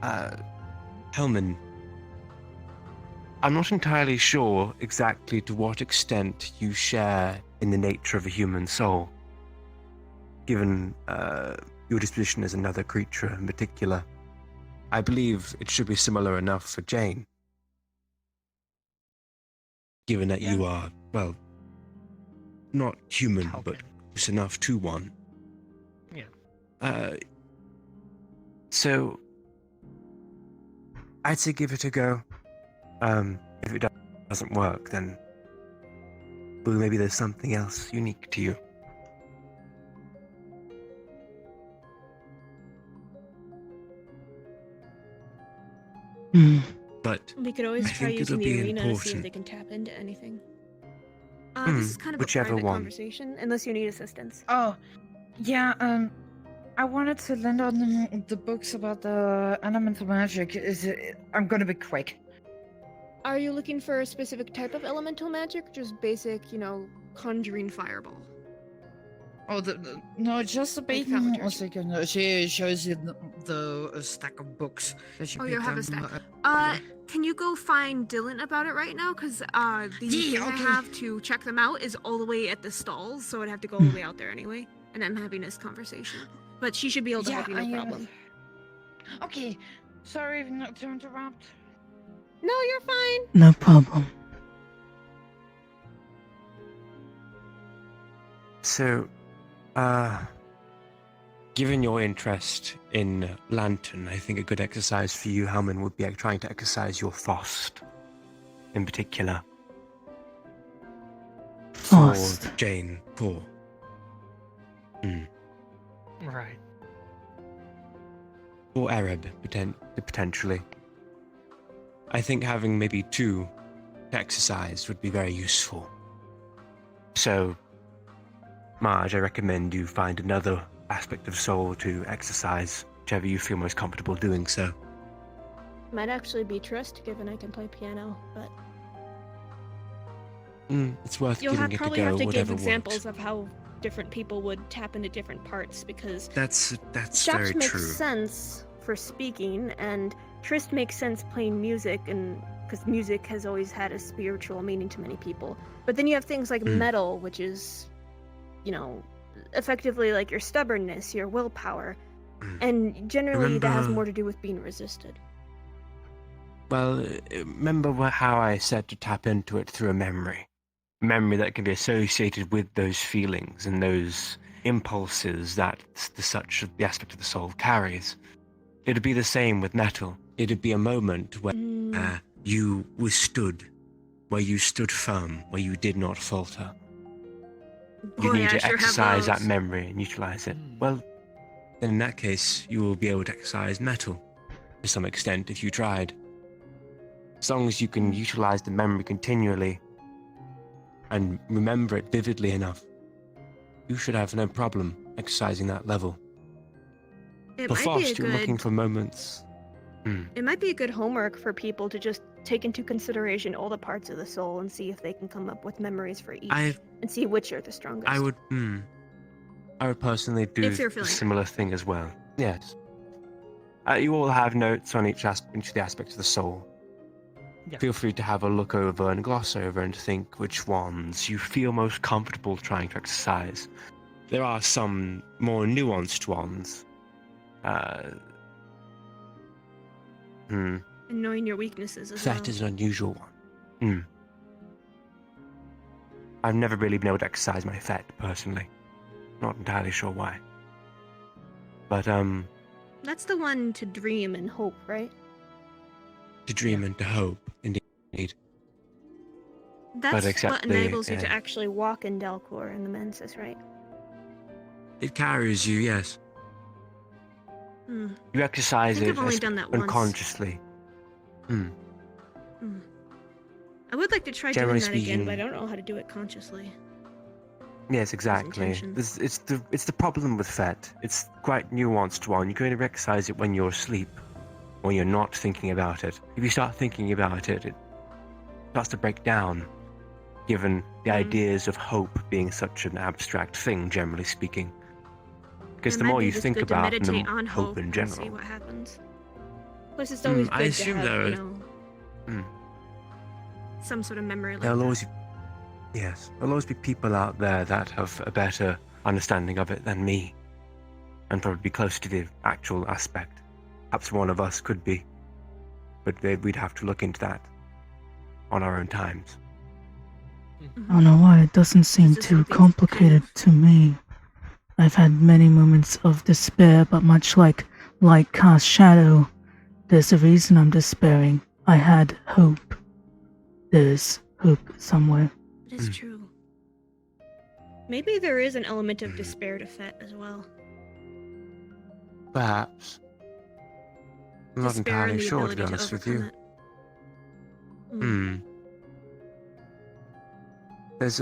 Uh, Helmin, I'm not entirely sure exactly to what extent you share in the nature of a human soul, given your disposition as another creature in particular. I believe it should be similar enough for Jane, given that you are, well, not human, but close enough to one. Yeah. So, I'd say give it a go. If it doesn't work, then well, maybe there's something else unique to you. But we could always I try think using it'll the be arena to see if important. they can tap into anything. This is kind of a whichever private one. conversation, unless you need assistance. Oh, yeah. I wanted to lend on the books about the elemental magic. I'm gonna be quick. Are you looking for a specific type of elemental magic? Just basic, conjuring fireball. Oh, no, just a bit. Founders. A second. She shows you the stack of books that she Oh, picked you have a up. stack. Can you go find Dylan about it right now? Because the thing I have to check them out is all the way at the stalls, so I'd have to go all the way out there anyway. And I'm having this conversation. But she should be able to help you, no problem. Okay, sorry not to interrupt. No, you're fine. No problem. So, given your interest in Lantern, I think a good exercise for you, Helmin, would be trying to exercise your Frost, in particular. Frost. For Jane, poor. Right. Or Arab, potentially. I think having maybe two to exercise would be very useful. So, Marge, I recommend you find another aspect of soul to exercise, whichever you feel most comfortable doing so. Might actually be Trist, given I can play piano, but It's worth You'll giving it a probably go, have to give whatever examples works. of how different people would tap into different parts, because That's Shaft very makes true. sense for speaking, and Trist makes sense playing music, and because music has always had a spiritual meaning to many people. But then you have things like metal, which is, effectively like your stubbornness, your willpower, and generally that has more to do with being resisted. Well, remember how I said to tap into it through a memory? A memory that can be associated with those feelings and those impulses that the aspect of the soul carries. It'd be the same with metal. It'd be a moment where you stood firm, where you did not falter. You need to exercise that memory and utilize it. Well, then in that case, you will be able to exercise metal to some extent if you tried. As long as you can utilize the memory continually and remember it vividly enough, you should have no problem exercising that level. For Frost, you're looking for moments. It might be a good homework for people to just take into consideration all the parts of the soul and see if they can come up with memories for each and see which are the strongest. I would personally do If you're a feeling similar thing as well. Yes. You all have notes on each of the aspects of the soul. Yeah. Feel free to have a look over and gloss over and think which ones you feel most comfortable trying to exercise. There are some more nuanced ones. and knowing your weaknesses as well. That is an unusual one. I've never really been able to exercise my Fet, personally. Not entirely sure why. But, That's the one to dream and Hope, right? to dream and to hope, indeed. That's except what enables you To to actually walk in Delcor in the Mensis, right? It carries you, yes. Hmm. You exercise I think it I've only done that once. unconsciously. I would like to try doing Generally that again, speaking- but I don't know how to do it consciously. Yes, exactly. intentions. It's the problem with Fet. It's quite nuanced one. You can only exercise it when you're asleep, when you're not thinking about it. If you start thinking about it, it starts to break down, given the ideas of hope being such an abstract thing, generally speaking. Because It the might more be you just think good to about meditate the on hope in and general. see what happens. Plus, it's always I good to assume have, there you are- know, Hmm. some sort of memory like There'll that. always, yes, there'll always be people out there that have a better understanding of it than me, and probably be closer to the actual aspect. Perhaps one of us could be, but we'd have to look into that on our own times. I don't know why it doesn't seem This is too something complicated kind to me. I've had many moments of despair, but much like light cast shadow, there's a reason I'm despairing. I had hope. There's hope somewhere. It is true. Maybe there is an element of despair to Fett as well. Perhaps. I'm not Despair and entirely the sure, to ability be honest with overcome you. it. Hmm. There's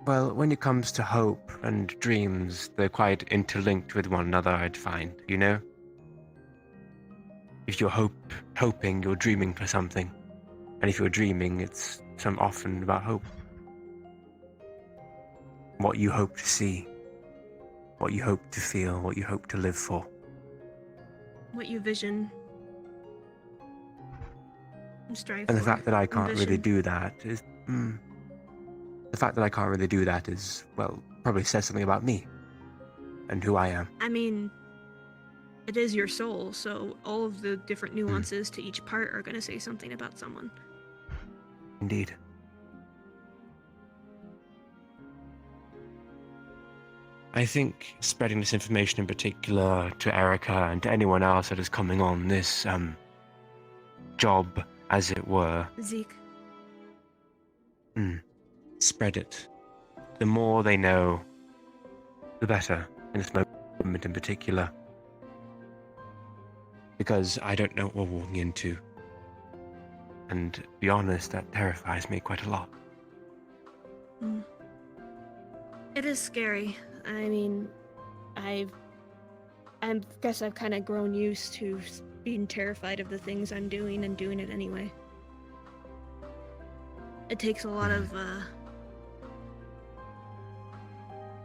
well, when it comes to hope and dreams, they're quite interlinked with one another, I'd find, you know? If you're hoping, you're dreaming for something. And if you're dreaming, it's often about hope. What you hope to see, what you hope to feel, what you hope to live for. What you vision. And strive And the for. fact that I can't really Ambition. do that is... the fact that I can't really do that is, well, probably says something about me. And who I am. I mean, it is your soul, so all of the different nuances to each part are going to say something about someone. Indeed. I think spreading this information in particular to Erica and to anyone else that is coming on this job, as it were, Zeke. spread it. The more they know, the better, in this moment in particular. Because I don't know what we're walking into. And to be honest, that terrifies me quite a lot. It is scary. I mean, I guess I've kind of grown used to being terrified of the things I'm doing and doing it anyway. It takes a lot of,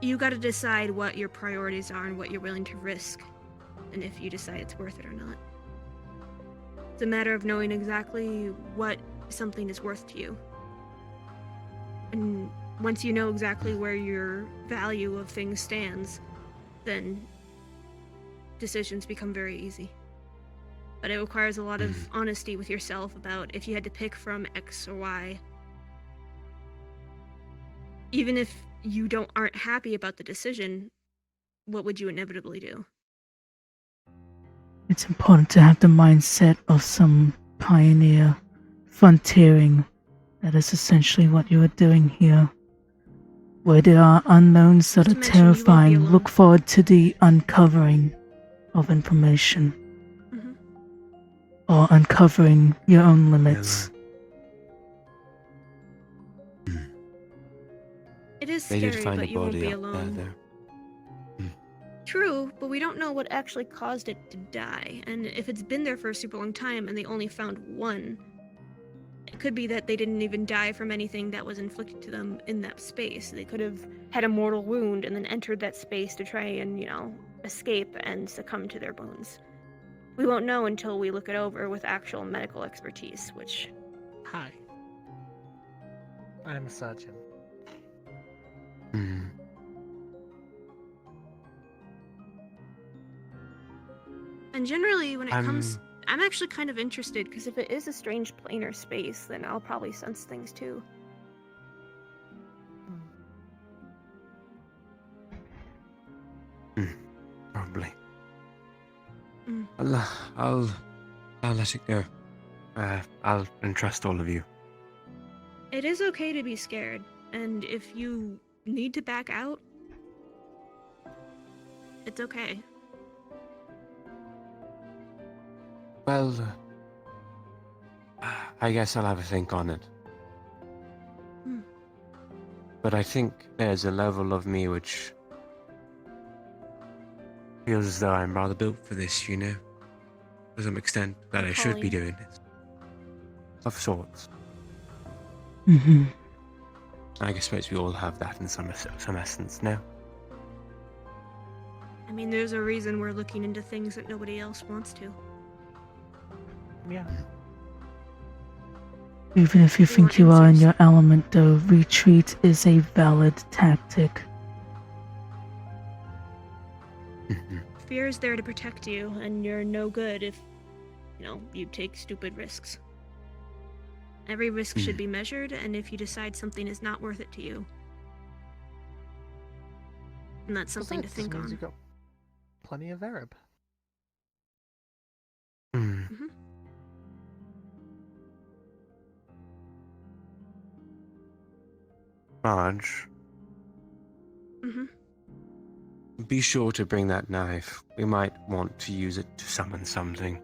you gotta decide what your priorities are and what you're willing to risk, and if you decide it's worth it or not. It's a matter of knowing exactly what something is worth to you. And once you know exactly where your value of things stands, then decisions become very easy. But it requires a lot of honesty with yourself about if you had to pick from X or Y. Even if you aren't happy about the decision, what would you inevitably do? It's important to have the mindset of some pioneer, frontiering. That is essentially what you are doing here. Where there are unknowns that Not are to mention you won't be terrifying, alone. look forward to the uncovering of information. Mhm. Or uncovering your own limits. It is They scary, did find but a you won't body be up there, alone. though. True, but we don't know what actually caused it to die. And if it's been there for a super long time and they only found one, it could be that they didn't even die from anything that was inflicted to them in that space. They could have had a mortal wound and then entered that space to try and, escape and succumb to their wounds. We won't know until we look it over with actual medical expertise, which... Hi. I'm a surgeon. And generally, when it comes... I'm actually kind of interested, because if it is a strange planar space, then I'll probably sense things too. Probably. Mm. I'll let it go. I'll entrust all of you. It is okay to be scared, and if you need to back out, it's okay. Well, I guess I'll have a think on it. But I think there's a level of me which feels as though I'm rather built for this, you know? To some extent, that I should be doing it. Of sorts. Mm-hmm. I suppose we all have that in some essence now. I mean, there's a reason we're looking into things that nobody else wants to. Yeah. Even if you You think want you are in answers? your element, though, retreat is a valid tactic. Fear is there to protect you, and you're no good if, you take stupid risks. Every risk should be measured, and if you decide something is not worth it to you, and that's something to think means on. you got plenty of Arab. Mhm. Marge, Mhm. be sure to bring that knife. We might want to use it to summon something.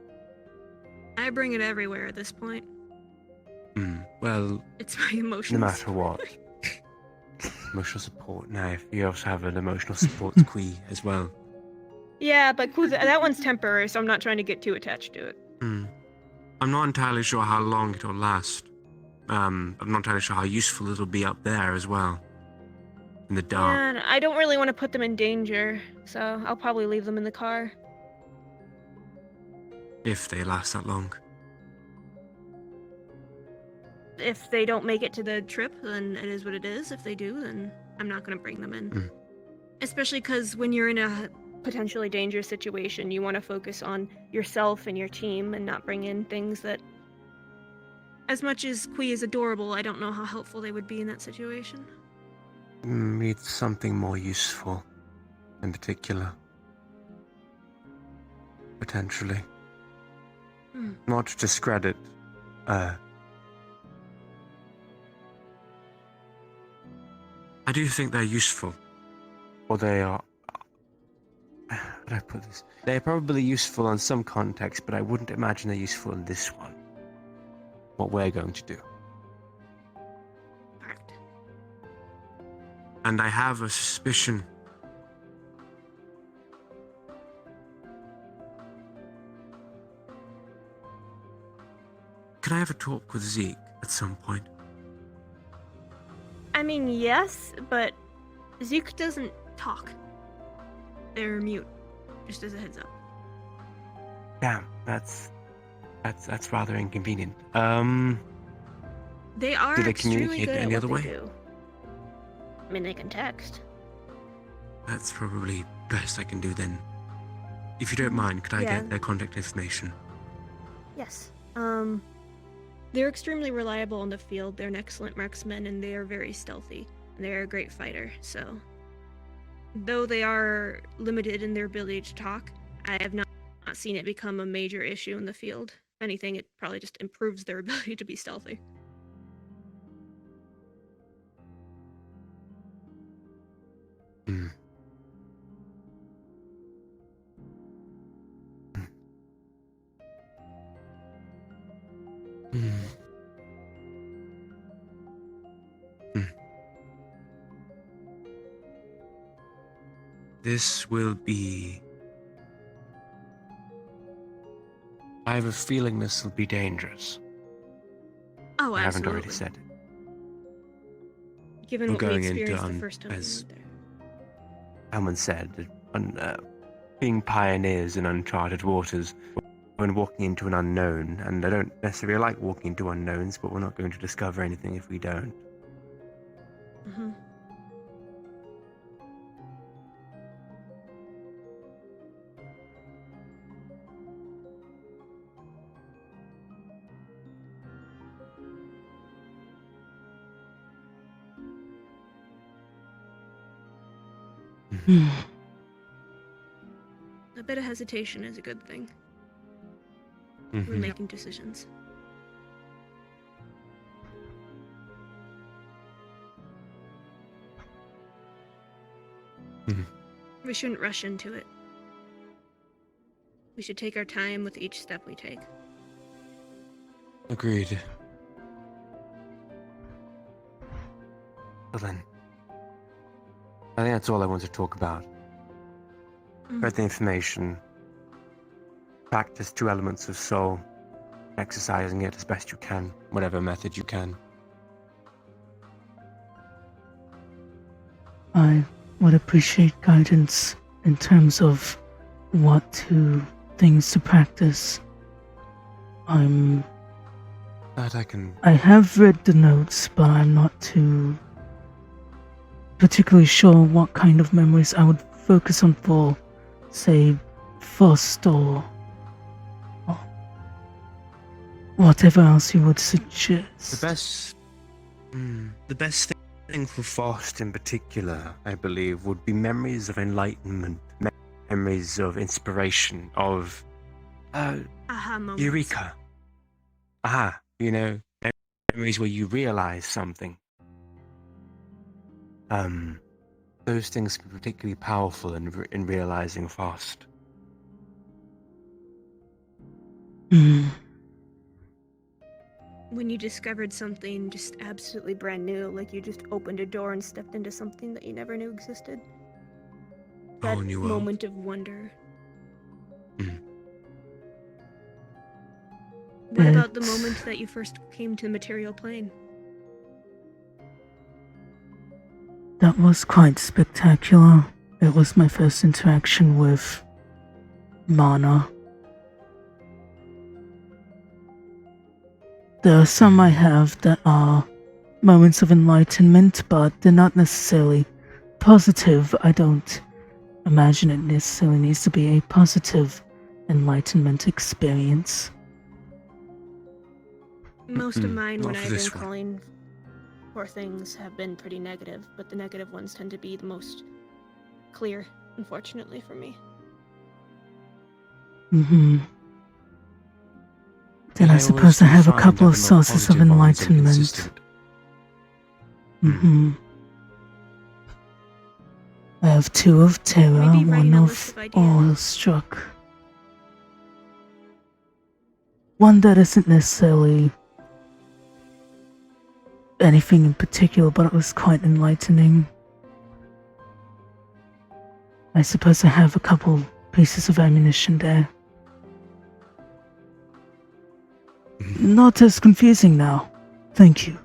I bring it everywhere at this point. Well, It's my no emotional matter support. what. Emotional support knife. You also have an emotional support queen as well. Yeah, but that one's temporary, so I'm not trying to get too attached to it. I'm not entirely sure how long it'll last. I'm not entirely sure how useful it'll be up there as well. In the dark. Yeah, and I don't really want to put them in danger, so I'll probably leave them in the car. If they last that long. If they don't make it to the trip, then it is what it is. If they do, then I'm not going to bring them in. Especially because when you're in a potentially dangerous situation, you want to focus on yourself and your team and not bring in things that... As much as Kui is adorable, I don't know how helpful they would be in that situation. Need something more useful. In particular. Potentially. Not to discredit, I do think they're useful. Or they are... How do I put this? They're probably useful in some context, but I wouldn't imagine they're useful in this one. What we're going to do. Correct. And I have a suspicion. Can I have a talk with Zeke at some point? I mean, yes, but Zeke doesn't talk. They're mute, just as a heads up. Damn, that's rather inconvenient. They are Do they extremely communicate good any at other what way? they do. I mean, they can text. That's probably best I can do then. If you don't mind, could I Yeah. get their contact information? Yes. They're extremely reliable on the field. They're an excellent marksman, and they are very stealthy. And they're a great fighter, so... Though they are limited in their ability to talk, I have not seen it become a major issue in the field. If anything, it probably just improves their ability to be stealthy. This will be... I have a feeling this will be dangerous. Oh, I haven't absolutely. already said it. Given We're what we going into experienced the first time we as went there. Helmin said, being pioneers in uncharted waters, when walking into an unknown, and I don't necessarily like walking into unknowns, but we're not going to discover anything if we don't. Mm-hmm. A bit of hesitation is a good thing when making decisions. We shouldn't rush into it. We should take our time with each step we take. Agreed. Well then, I think that's all I want to talk about. Read the information. Practice 2 elements of soul. Exercising it as best you can, whatever method you can. I would appreciate guidance in terms of things to practice. I'm. That I can. I have read the notes, but I'm not too particularly sure what kind of memories I would focus on for, say, Frost or whatever else you would suggest. The best thing for Faust in particular, I believe, would be memories of enlightenment, memories of inspiration, of Aha moments. eureka. Aha, memories where you realize something. Those things can be particularly powerful in realizing Faust. When you discovered something just absolutely brand new, like you just opened a door and stepped into something that you never knew existed. That Whole new world. moment of wonder. What about the moment that you first came to the material plane? That was quite spectacular. It was my first interaction with mana. There are some I have that are moments of enlightenment, but they're not necessarily positive. I don't imagine it necessarily needs to be a positive enlightenment experience. Most of mine, not when for I've been this one. calling for things, have been pretty negative, but the negative ones tend to be the most clear, unfortunately for me. Then I suppose I have a couple of sources of enlightenment. I have 2 of terror, Maybe 1 writing a of list of ideas. awestruck. One that isn't necessarily anything in particular, but it was quite enlightening. I suppose I have a couple pieces of ammunition there. Not as confusing now. Thank you.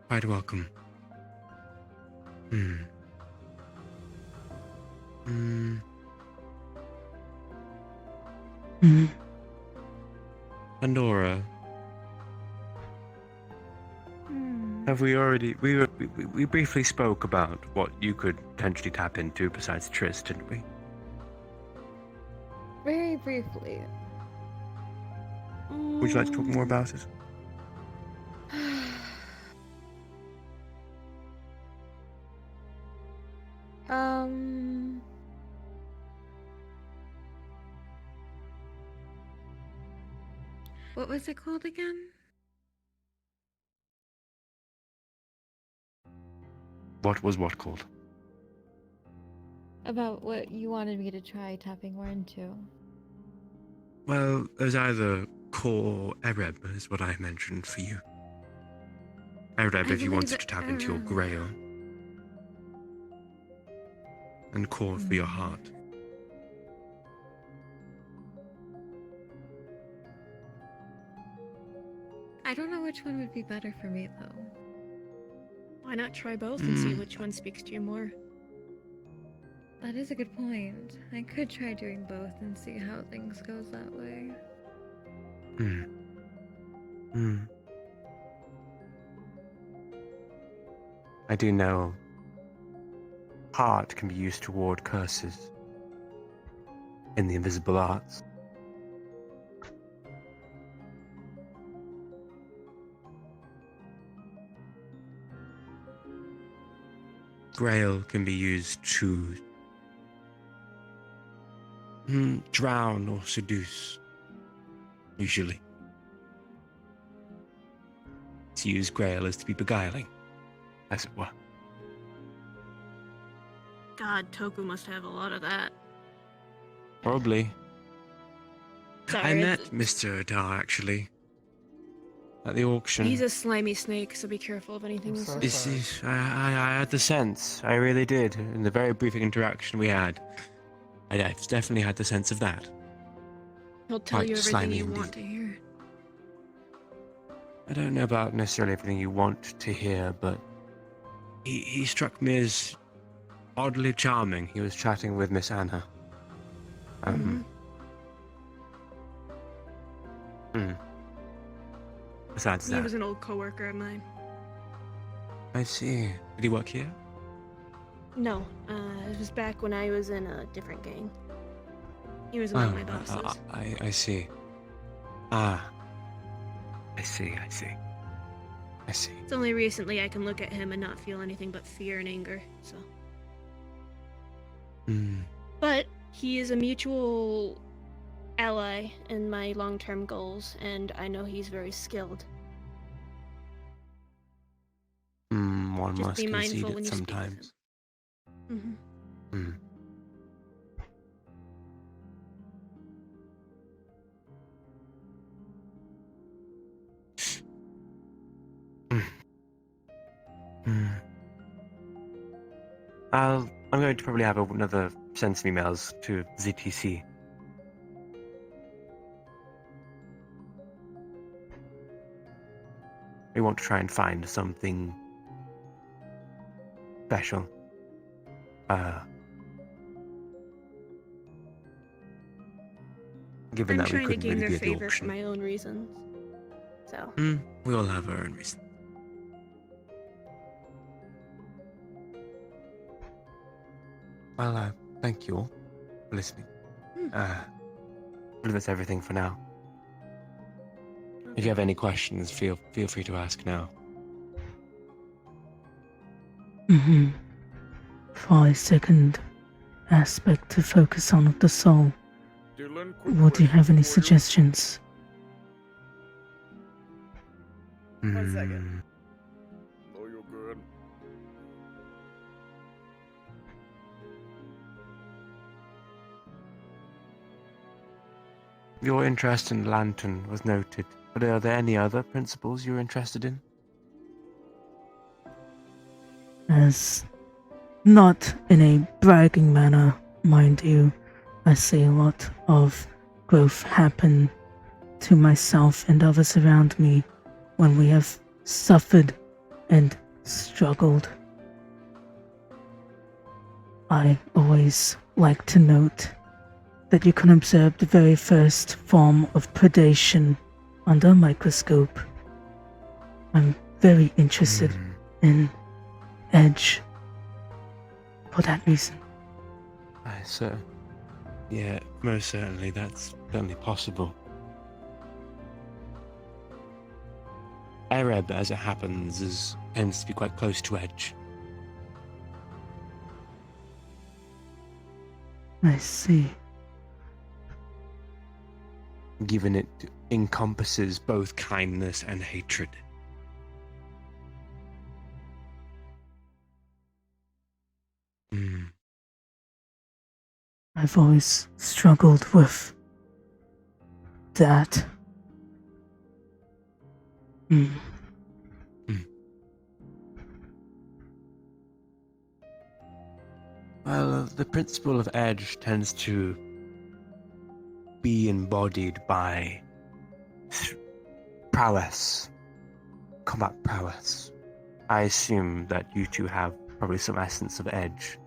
Quite welcome. Pandora, have we already? We briefly spoke about what you could potentially tap into besides Triss, didn't we? Very briefly. Would you like to talk more about it? What was it called again? What was what called? About what you wanted me to try tapping more into. Well, there's either core Ereb is what I mentioned for you. Ereb I if you believe wanted to tap into your Ereb. Grail. And core for your heart. I don't know which one would be better for me though. Why not try both and see which one speaks to you more? That is a good point. I could try doing both and see how things goes that way. I do know heart can be used to ward curses in the invisible arts. Grail can be used to drown or seduce, usually. To use Grail is to be beguiling, as it were. God, Toku must have a lot of that. Probably. Sorry, I met Mr. Adar, actually, at the auction. He's a slimy snake, so be careful of anything I'm you so say. sorry. I had the sense. I really did. In the very brief interaction we had, I definitely had the sense of that. He'll tell Quite you everything slimy you indeed. want to hear. I don't know about necessarily everything you want to hear, but he struck me as oddly charming. He was chatting with Miss Anna. Hmm. Besides He that, was an old coworker of mine. I see. Did he work here? No, it was back when I was in a different gang. He was one of my bosses. I see. Ah. I see. It's only recently I can look at him and not feel anything but fear and anger, so. Hmm. But he is a mutual ally in my long-term goals, and I know he's very skilled. One Just must be concede mindful it when you sometimes. speak with him. Hmm. Hmm. I'm going to probably have another send some emails to ZTC. We want to try and find something special. Given I'm that we trying to couldn't gain really their be at the favor for auction. my own reasons. So. We all have our own reasons. Well, thank you all for listening. I believe that's everything for now. If you have any questions, feel free to ask now. For a second aspect to focus on of the soul, Dylan, quick would you have question any for you. suggestions? 1 second. No, you're good. Your interest in Lantern was noted, but are there any other principles you're interested in? As not in a bragging manner, mind you, I see a lot of growth happen to myself and others around me when we have suffered and struggled. I always like to note that you can observe the very first form of predation under a microscope. I'm very interested in Edge for that reason. Yeah, most certainly, that's certainly possible. Arab, as it happens, tends to be quite close to Edge. I see. Given it encompasses both kindness and hatred. I've always struggled with that. Well, the principle of Edge tends to be embodied by prowess, combat prowess. I assume that you two have probably some essence of Edge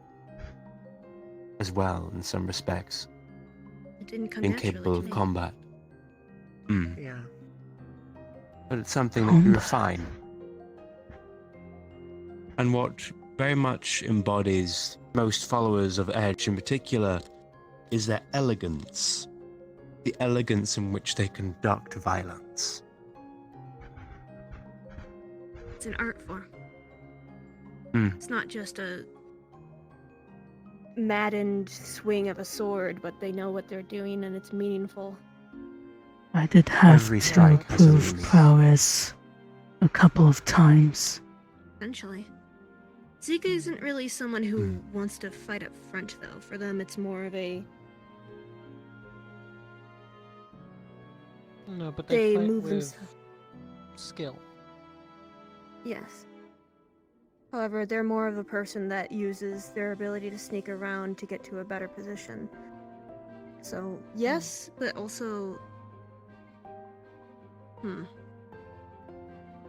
as well, in some respects. It didn't come Incapable naturally of to me. combat. Yeah. But it's something that you refine. And what very much embodies most followers of Edge in particular is their elegance. The elegance in which they conduct violence. It's an art form. It's not just a Maddened swing of a sword, but they know what they're doing and it's meaningful. I did have Every to strike has a prove meaning. prowess a couple of times. essentially. Zika isn't really someone who wants to fight up front, though. For them, it's more of a No, but They they fight move with themselves. skill. Yes. However, they're more of a person that uses their ability to sneak around to get to a better position. So, yes, but also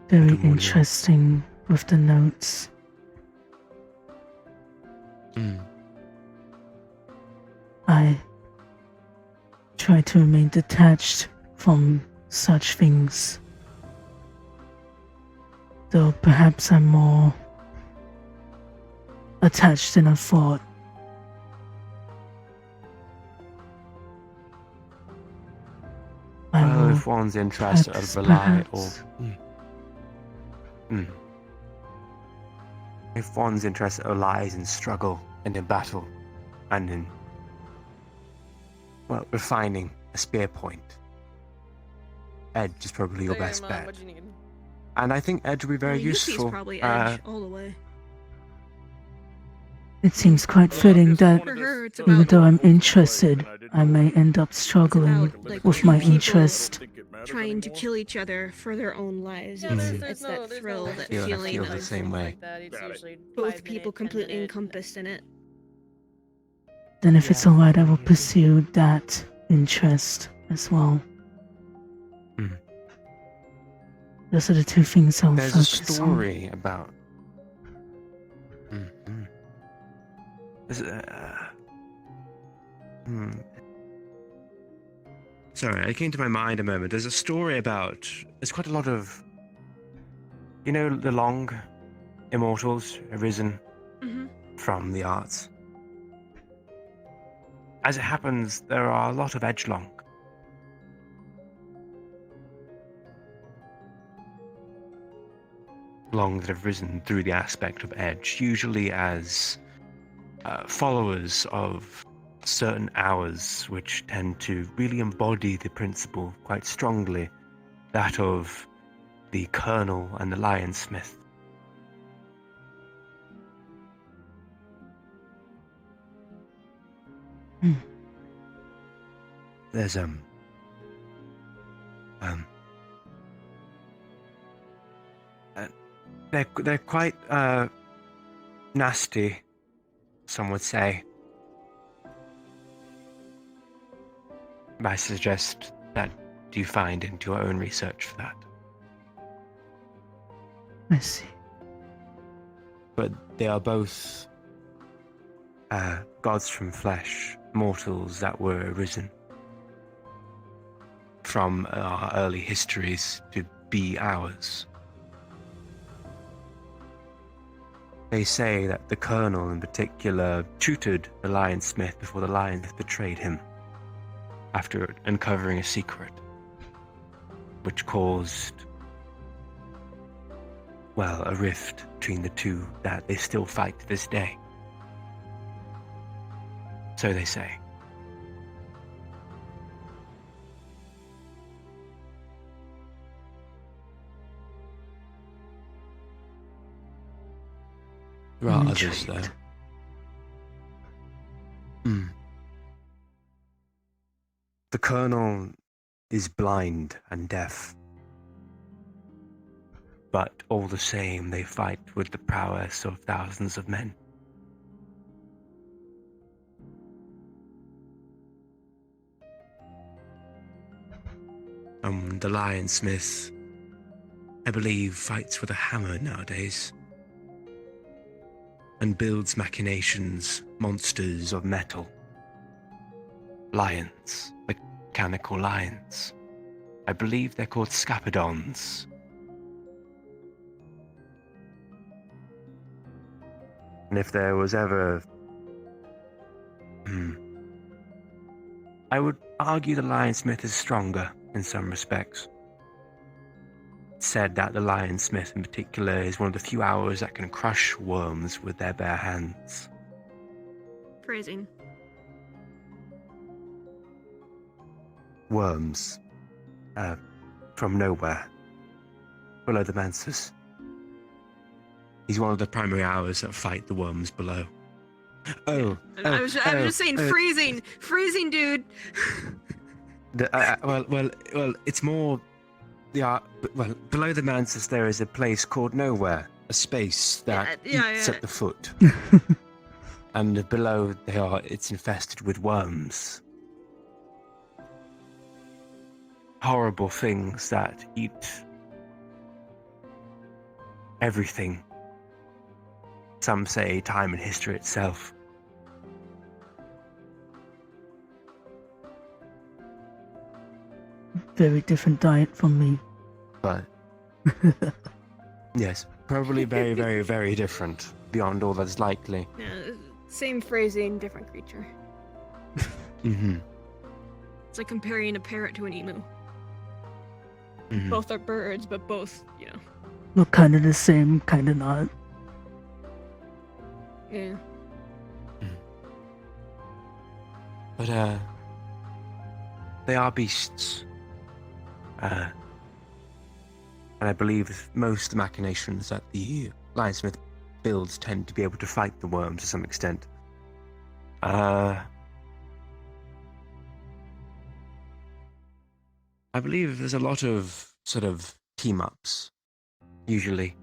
Very Good morning. interesting with the notes. I try to remain detached from such things. Though perhaps I'm more attached than I thought. Well, if one's interests rely or if one's interest lies in struggle and in battle and in refining a spear point, edge is probably your best Mom, bet. what'd you need? And I think edge would be very Well, Yuffie's useful. probably edge all the way. It seems quite fitting that For her, it's even about though I'm interested, I may end up struggling about, like, with two my people interest. trying to kill each other for their own lives. Yeah, It's that thrill, that I feeling feel the of same way. Like that. It's usually both 5 people minute, 10 completely minute. encompassed in it. Then if it's alright, I will pursue that interest as well. Mm. Those are the two things I'll There's a focus on. story about. There's Sorry, it came to my mind a moment. There's a story about. There's quite a lot of. You know, the long immortals arisen from the arts. As it happens, there are a lot of edgelong. Long that have risen through the aspect of edge, usually as followers of certain hours, which tend to really embody the principle quite strongly, that of the Colonel and the Lionsmith. There's they're quite nasty, some would say. I suggest that you find into your own research for that. I see. But they are both gods from flesh, mortals that were arisen from our early histories to be ours. They say that the Colonel in particular tutored the Lionsmith before the Lionsmith betrayed him after uncovering a secret, which caused, well, a rift between the two that they still fight to this day. So they say. There are others, though. Intrigued. The Colonel is blind and deaf. But all the same, they fight with the prowess of thousands of men. The Lionsmith, I believe, fights with a hammer nowadays. And builds machinations, monsters of metal. Lions, mechanical lions. I believe they're called scapidons. And if there was ever... I would argue the Lionsmith is stronger in some respects. It's said that the Lionsmith in particular is one of the few hours that can crush worms with their bare hands. Phrasing. Worms. From nowhere. Below the Mansus. He's one of the primary hours that fight the worms below. I was just saying freezing. Freezing, dude. Well, it's more... below the Mansus there is a place called Nowhere. A space that eats at the foot. And below it's infested with worms. Horrible things that eat everything. Some say time and history itself. very different diet from me. But yes, probably very, very, very different beyond all that's likely. Yeah, same phrasing, different creature. Mm-hmm. It's like comparing a parrot to an emu. Mm-hmm. Both are birds, but both, Look kind of the same, kind of not. Yeah. But they are beasts. And I believe most of the machinations that the Lionsmith builds tend to be able to fight the worms to some extent. I believe there's a lot of sort of team-ups, usually.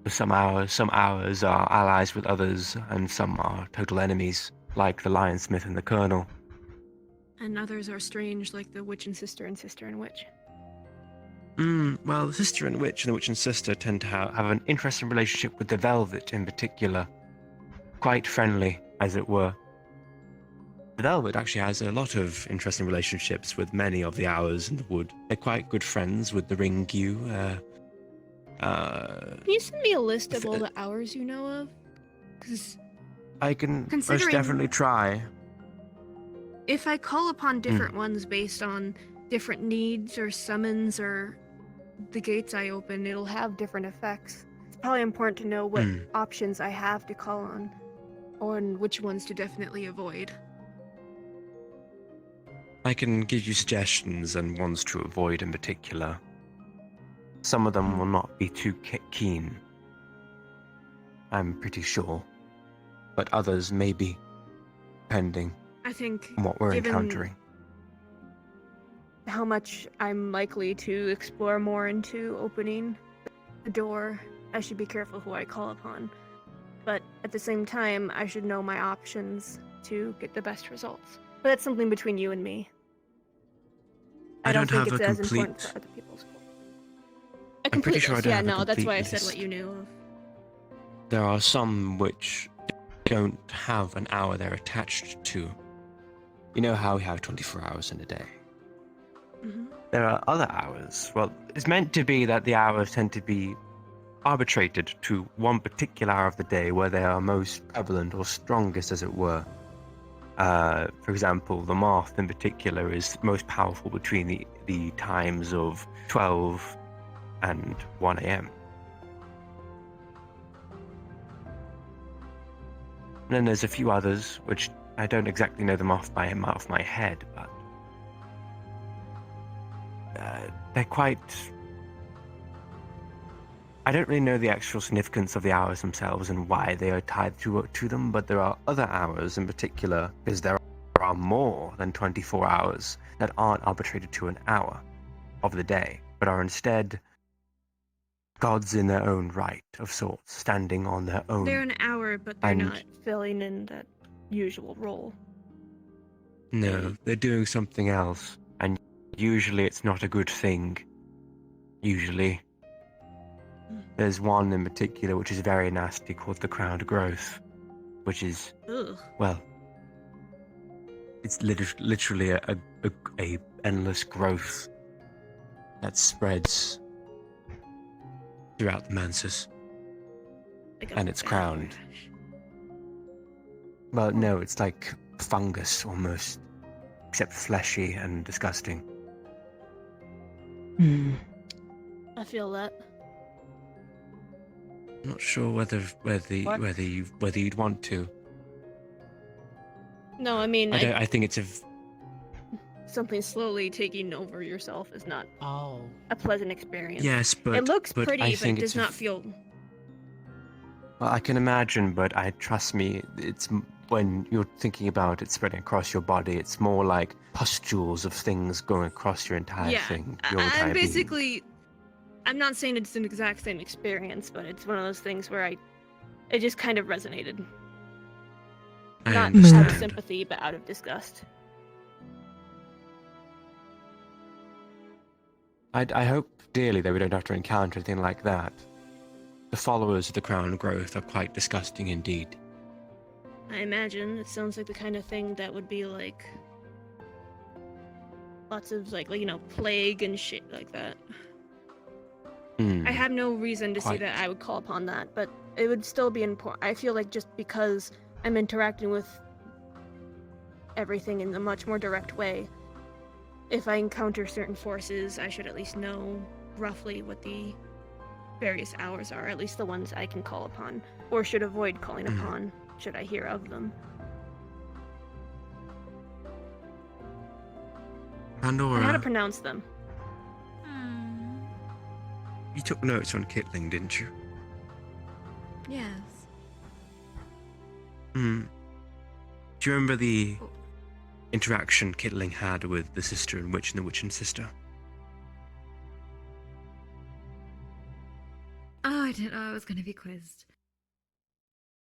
Some hours are allies with others, and some are total enemies, like the Lionsmith and the Colonel. And others are strange, like the witch and sister and witch. Well, the sister and witch and the witch and sister tend to have an interesting relationship with the Velvet in particular. Quite friendly, as it were. The Velvet actually has a lot of interesting relationships with many of the Hours in the Wood. They're quite good friends with the Ringu. Can you send me a list of all the hours you know of? Because I can most Considering- definitely try. If I call upon different ones based on different needs or summons or the gates I open, it'll have different effects. It's probably important to know what options I have to call on which ones to definitely avoid. I can give you suggestions and ones to avoid in particular. Some of them will not be too keen, I'm pretty sure. But others may be, depending I think on what we're given encountering. how much I'm likely to explore more into opening the door, I should be careful who I call upon. But at the same time, I should know my options to get the best results. But that's something between you and me. I don't think have it's a as important complete- for other people's. I'm pretty sure I don't Yeah, have a no, that's complete why I said list. what you knew of. There are some which don't have an hour they're attached to. You know how we have 24 hours in a day. Mm-hmm. There are other hours. Well, it's meant to be that the hours tend to be arbitrated to one particular hour of the day where they are most prevalent or strongest, as it were. For example, the moth in particular is most powerful between the times of 12 and 1 a.m. And then there's a few others, which I don't exactly know them off my head, but they're quite... I don't really know the actual significance of the hours themselves and why they are tied to them, but there are other hours in particular, because there are more than 24 hours that aren't arbitrated to an hour of the day, but are instead gods in their own right, of sorts, standing on their own. They're an hour, but they're And- not filling in that usual role. No, they're doing something else, and usually it's not a good thing. Usually. There's one in particular which is very nasty called the Crowned Growth, which is, Ugh. well, it's literally a endless growth that spreads throughout the Mansus. Like a And it's bad crowned. rash. Well, no, it's like fungus almost, except fleshy and disgusting. Hmm. I feel that. I'm not sure whether you'd want to. No, I mean, I think it's something slowly taking over yourself is not Oh. a pleasant experience. yes, but it looks but pretty, I but think it does it's not feel. Well, I can imagine, but trust me, when you're thinking about it spreading across your body, it's more like pustules of things going across your entire Yeah, thing. Your entire I'm being. basically. I'm not saying it's an exact same experience, but it's one of those things where it just kind of resonated. I Not out of understand. sympathy, but out of disgust. I hope dearly that we don't have to encounter anything like that. The followers of the Crown Growth are quite disgusting indeed. I imagine it sounds like the kind of thing that would be like lots of like plague and shit like that. Hmm. I have no reason to see Quite. that I would call upon that, but it would still be important. I feel like just because I'm interacting with everything in a much more direct way, if I encounter certain forces, I should at least know roughly what the various hours are, at least the ones I can call upon, or should avoid calling upon should I hear of them. And how to Pandora, pronounce them. you took notes on Kitling, didn't you? Yes. Hmm. Do you remember the interaction Kitling had with the sister and witch and the witch and sister? Oh, I didn't know I was going to be quizzed.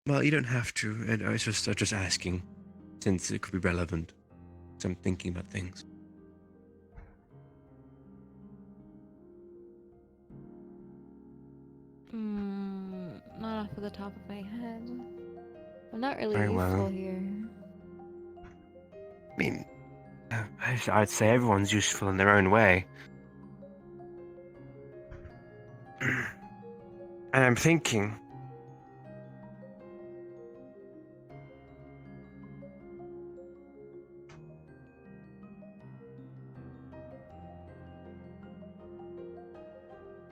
Well, you don't have to. I was just asking, since it could be relevant. So I'm thinking about things. Not off of the top of my head. I'm not really Very useful well. here. I mean, I'd say everyone's useful in their own way. And I'm thinking,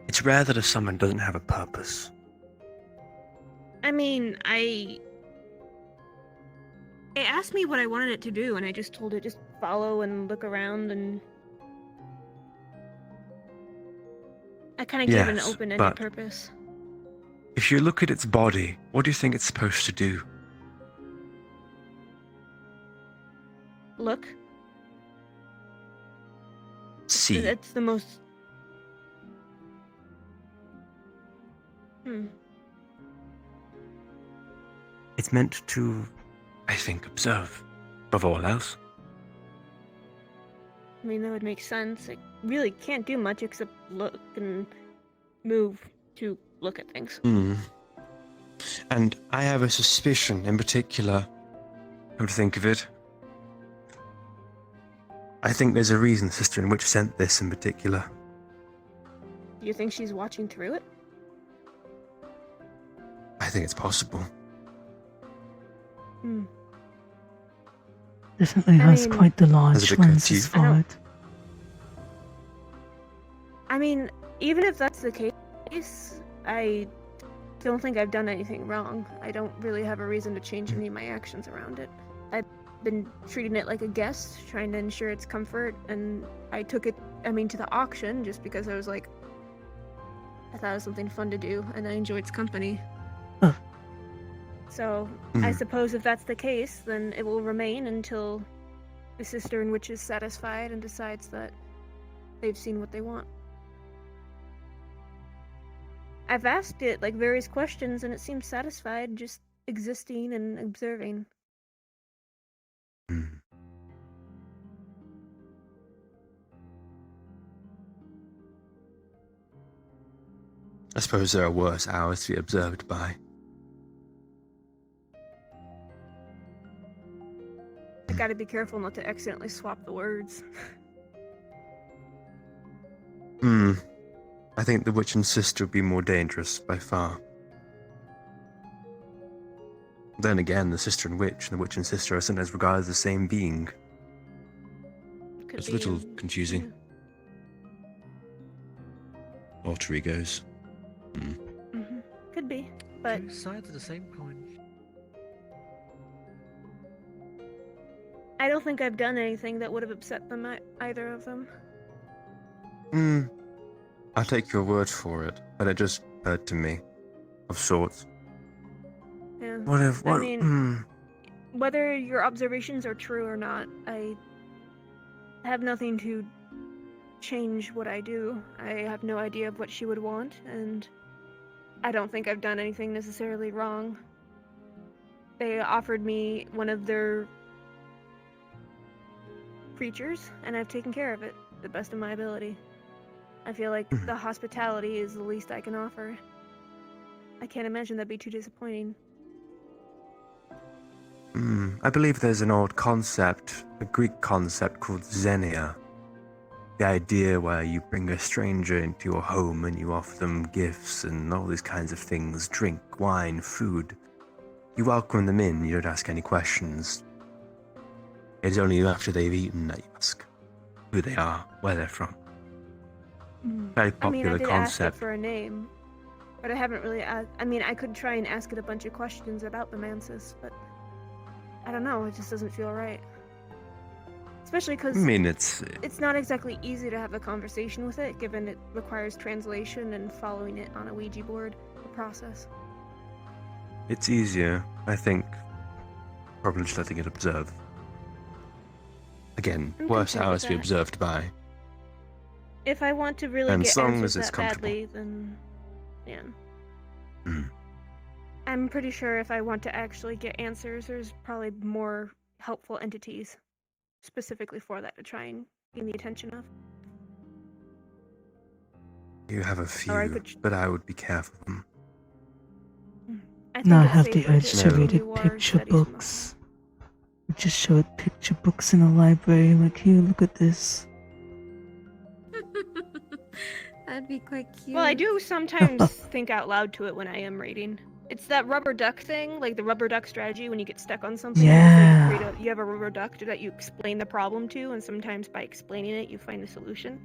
it's rare that a summon doesn't have a purpose. I mean, it asked me what I wanted it to do, and I just told it just follow and look around, and I kind of gave it an Yes, open-ended but purpose. if you look at its body, what do you think it's supposed to do? Look, See. that's the most. It's meant to, I think, observe, above all else. I mean, that would make sense. It really can't do much except look and move to look at things. And I have a suspicion in particular, come to think of it. I think there's a reason Sister and Witch sent this in particular. Do you think she's watching through it? I think it's possible. Definitely has mean, quite the large bit lenses confused. for it. I mean, even if that's the case, I don't think I've done anything wrong. I don't really have a reason to change any of my actions around it. I've been treating it like a guest, trying to ensure its comfort, and I took it, to the auction just because I was like, I thought it was something fun to do, and I enjoyed its company. Oh. So, I suppose if that's the case, then it will remain until the Sister and Witch is satisfied and decides that they've seen what they want. I've asked it various questions and it seems satisfied just existing and observing. I suppose there are worse hours to be observed by. I gotta be careful not to accidentally swap the words. I think the Witch and Sister would be more dangerous by far. Then again, the Sister and Witch and Sister are sometimes regarded as the same being. Could It's a be, little confusing. Alter egos. Could be, but Two sides of the same coin. I don't think I've done anything that would have upset them, either of them. I'll take your word for it, but it just occurred to me, of sorts. Yeah. What? Whether your observations are true or not, I have nothing to change what I do. I have no idea of what she would want, and I don't think I've done anything necessarily wrong. They offered me one of their creatures, and I've taken care of it to the best of my ability. I feel like the hospitality is the least I can offer. I can't imagine that'd be too disappointing. I believe there's an old concept, a Greek concept called xenia, the idea where you bring a stranger into your home and you offer them gifts and all these kinds of things, drink, wine, food. You welcome them in, you don't ask any questions. It's only after they've eaten that you ask who they are, where they're from. Very I mean, I popular did ask it concept. for a name, but I haven't really asked. I mean, I could try and ask it a bunch of questions about the Mansis, but I don't know. It just doesn't feel right. Especially because I mean, it's not exactly easy to have a conversation with it, given it requires translation and following it on a Ouija board, the process. it's easier, I think, probably just letting it observe. Again, I'm worse content hours with to be that. observed by. If I want to really And get as long answers as it's that badly, then yeah. Mm. I'm pretty sure if I want to actually get answers, there's probably more helpful entities specifically for that to try and gain the attention of. You have a Or I few, could but I would be careful of them. I think Now I it's have the safer urge to No. read continue it our picture studies from books. I just show it picture books in a library, like, here, look at this. That'd be quite cute. Well, I do sometimes think out loud to it when I am reading. It's that rubber duck thing, like the rubber duck strategy when you get stuck on something. Yeah. So you have a rubber duck that you explain the problem to, and sometimes by explaining it, you find the solution.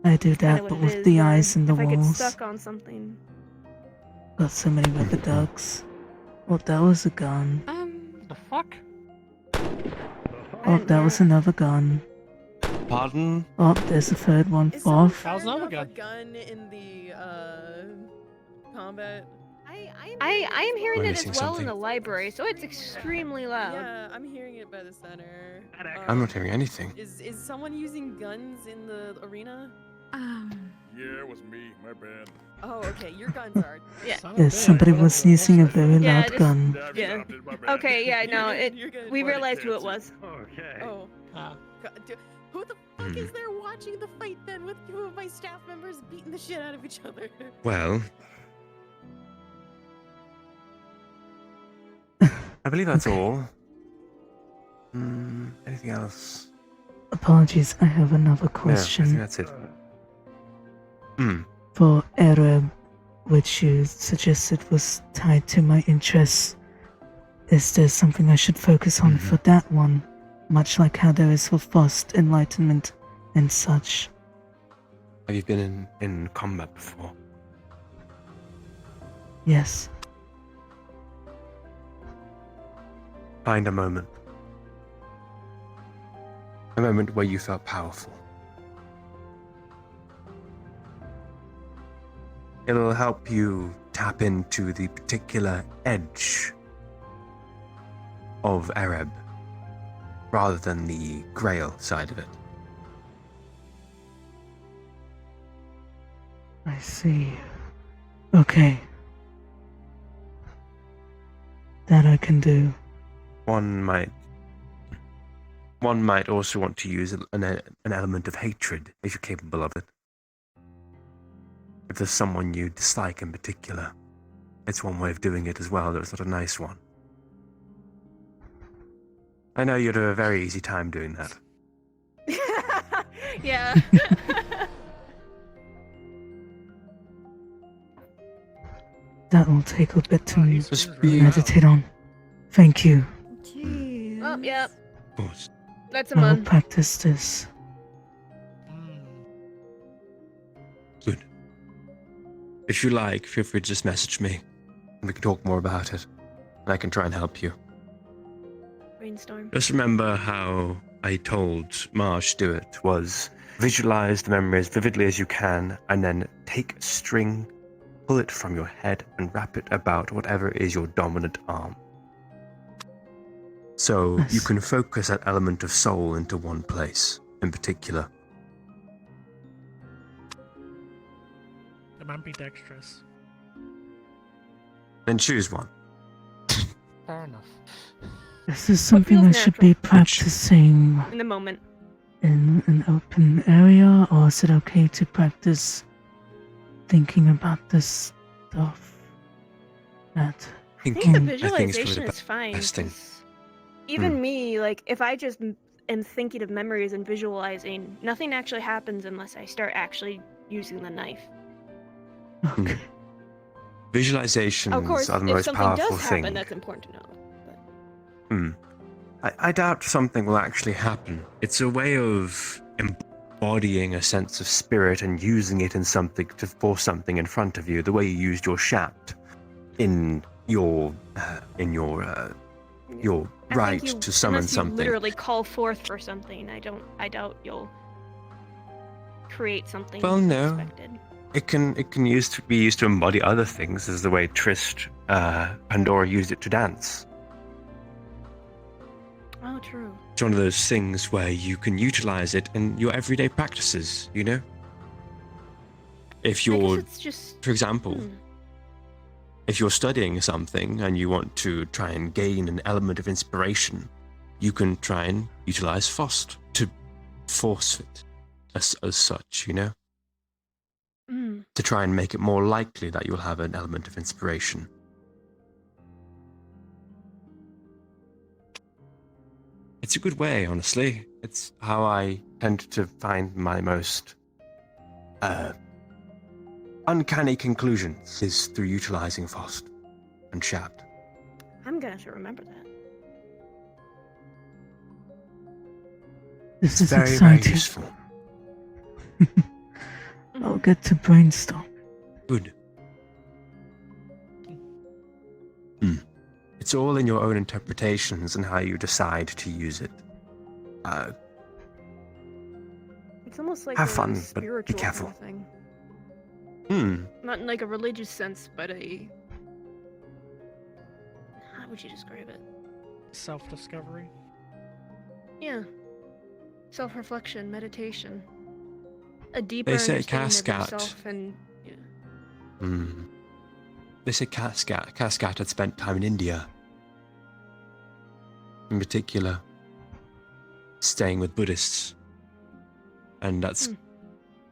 I do Kinda that, what but it with is, the where eyes and the if I get walls. stuck on something, Got so many rubber ducks. Oh, that was a gun. The fuck? Oh, that was another gun. Pardon? Oh, there's a third one. Is someone Fourth. firing How's off another a gun in the combat? I am hearing We're it missing as well in something. the library, so it's extremely loud. Yeah, I'm hearing it by the center. I'm not hearing anything. Is someone using guns in the arena? Yeah, it was me. My bad. Oh, okay. Your guns are. Yeah. Son of a Yes, bitch. somebody was using a very Yeah, loud just- gun. Yeah. Adopted, my bad. Okay, yeah, no, You're good. we Bloody realized who it cancer. was. Okay. Oh. Ah. Who the fuck Hmm. is there watching the fight then with two of my staff members beating the shit out of each other? Well, I believe that's Okay. all. Anything else? Apologies, I have another No, I think question. that's it. Hmm. For Arab, which you suggested was tied to my interests, is there something I should focus on for that one? Much like how there is for Frost, Enlightenment, and such. Have you been in combat before? Yes. Find a moment. A moment where you felt powerful. It'll help you tap into the particular edge of Arab rather than the Grail side of it. I see. Okay. That I can do. One might also want to use an element of hatred if you're capable of it. If there's someone you dislike in particular, it's one way of doing it as well, though it's not a nice one. I know you'd have a very easy time doing that. Yeah. That will take a bit to Just be, meditate on. Thank you. Jeez. Oh, yeah. of course. That's a I will month. practice this. Good. If you like, feel free to just message me, and we can talk more about it, and I can try and help you. Brainstorm. Just remember how I told Marsh to do it was visualize the memory as vividly as you can, and then take a string, pull it from your head, and wrap it about whatever is your dominant arm. So you Yes. can focus that element of soul into one place in particular. I'm ambidextrous. Then choose one. Fair enough. Is this something I feels should natural? be practicing In the moment. in an open area, or is it okay to practice thinking about this stuff at I think the I think it's visualization probably is fine. best thing. 'Cause even me, like, if I just am thinking of memories and visualizing, nothing actually happens unless I start actually using the knife. Okay. Visualizations Of course, are the if most something powerful does thing. happen, that's important to know. I doubt something will actually happen. It's a way of embodying a sense of spirit and using it in something for something in front of you. The way you used your shaft in your right to summon unless you something. literally call forth for something, I doubt you'll create something Well, no. unexpected. It can be used to embody other things, as the way Pandora used it to dance. Oh, true. It's one of those things where you can utilize it in your everyday practices, you know? If I guess you're, it's just... for example, if you're studying something and you want to try and gain an element of inspiration, you can try and utilize Fost to force it as such, you know? To try and make it more likely that you'll have an element of inspiration. It's a good way, honestly. It's how I tend to find my most uncanny conclusions, is through utilizing Fost and Shaft. I'm gonna have to remember that. This is Very, very exciting. useful. I'll get to brainstorm. Good. It's all in your own interpretations and how you decide to use it. It's almost like Have a fun, but be spiritual careful. thing. Not Not in like a religious sense, but a... How would you describe it? Self-discovery. Yeah. Self-reflection, meditation. A deeper They say understanding Cascat. of yourself and... Yeah. They say Cascat had spent time in India. In particular, staying with Buddhists. And that's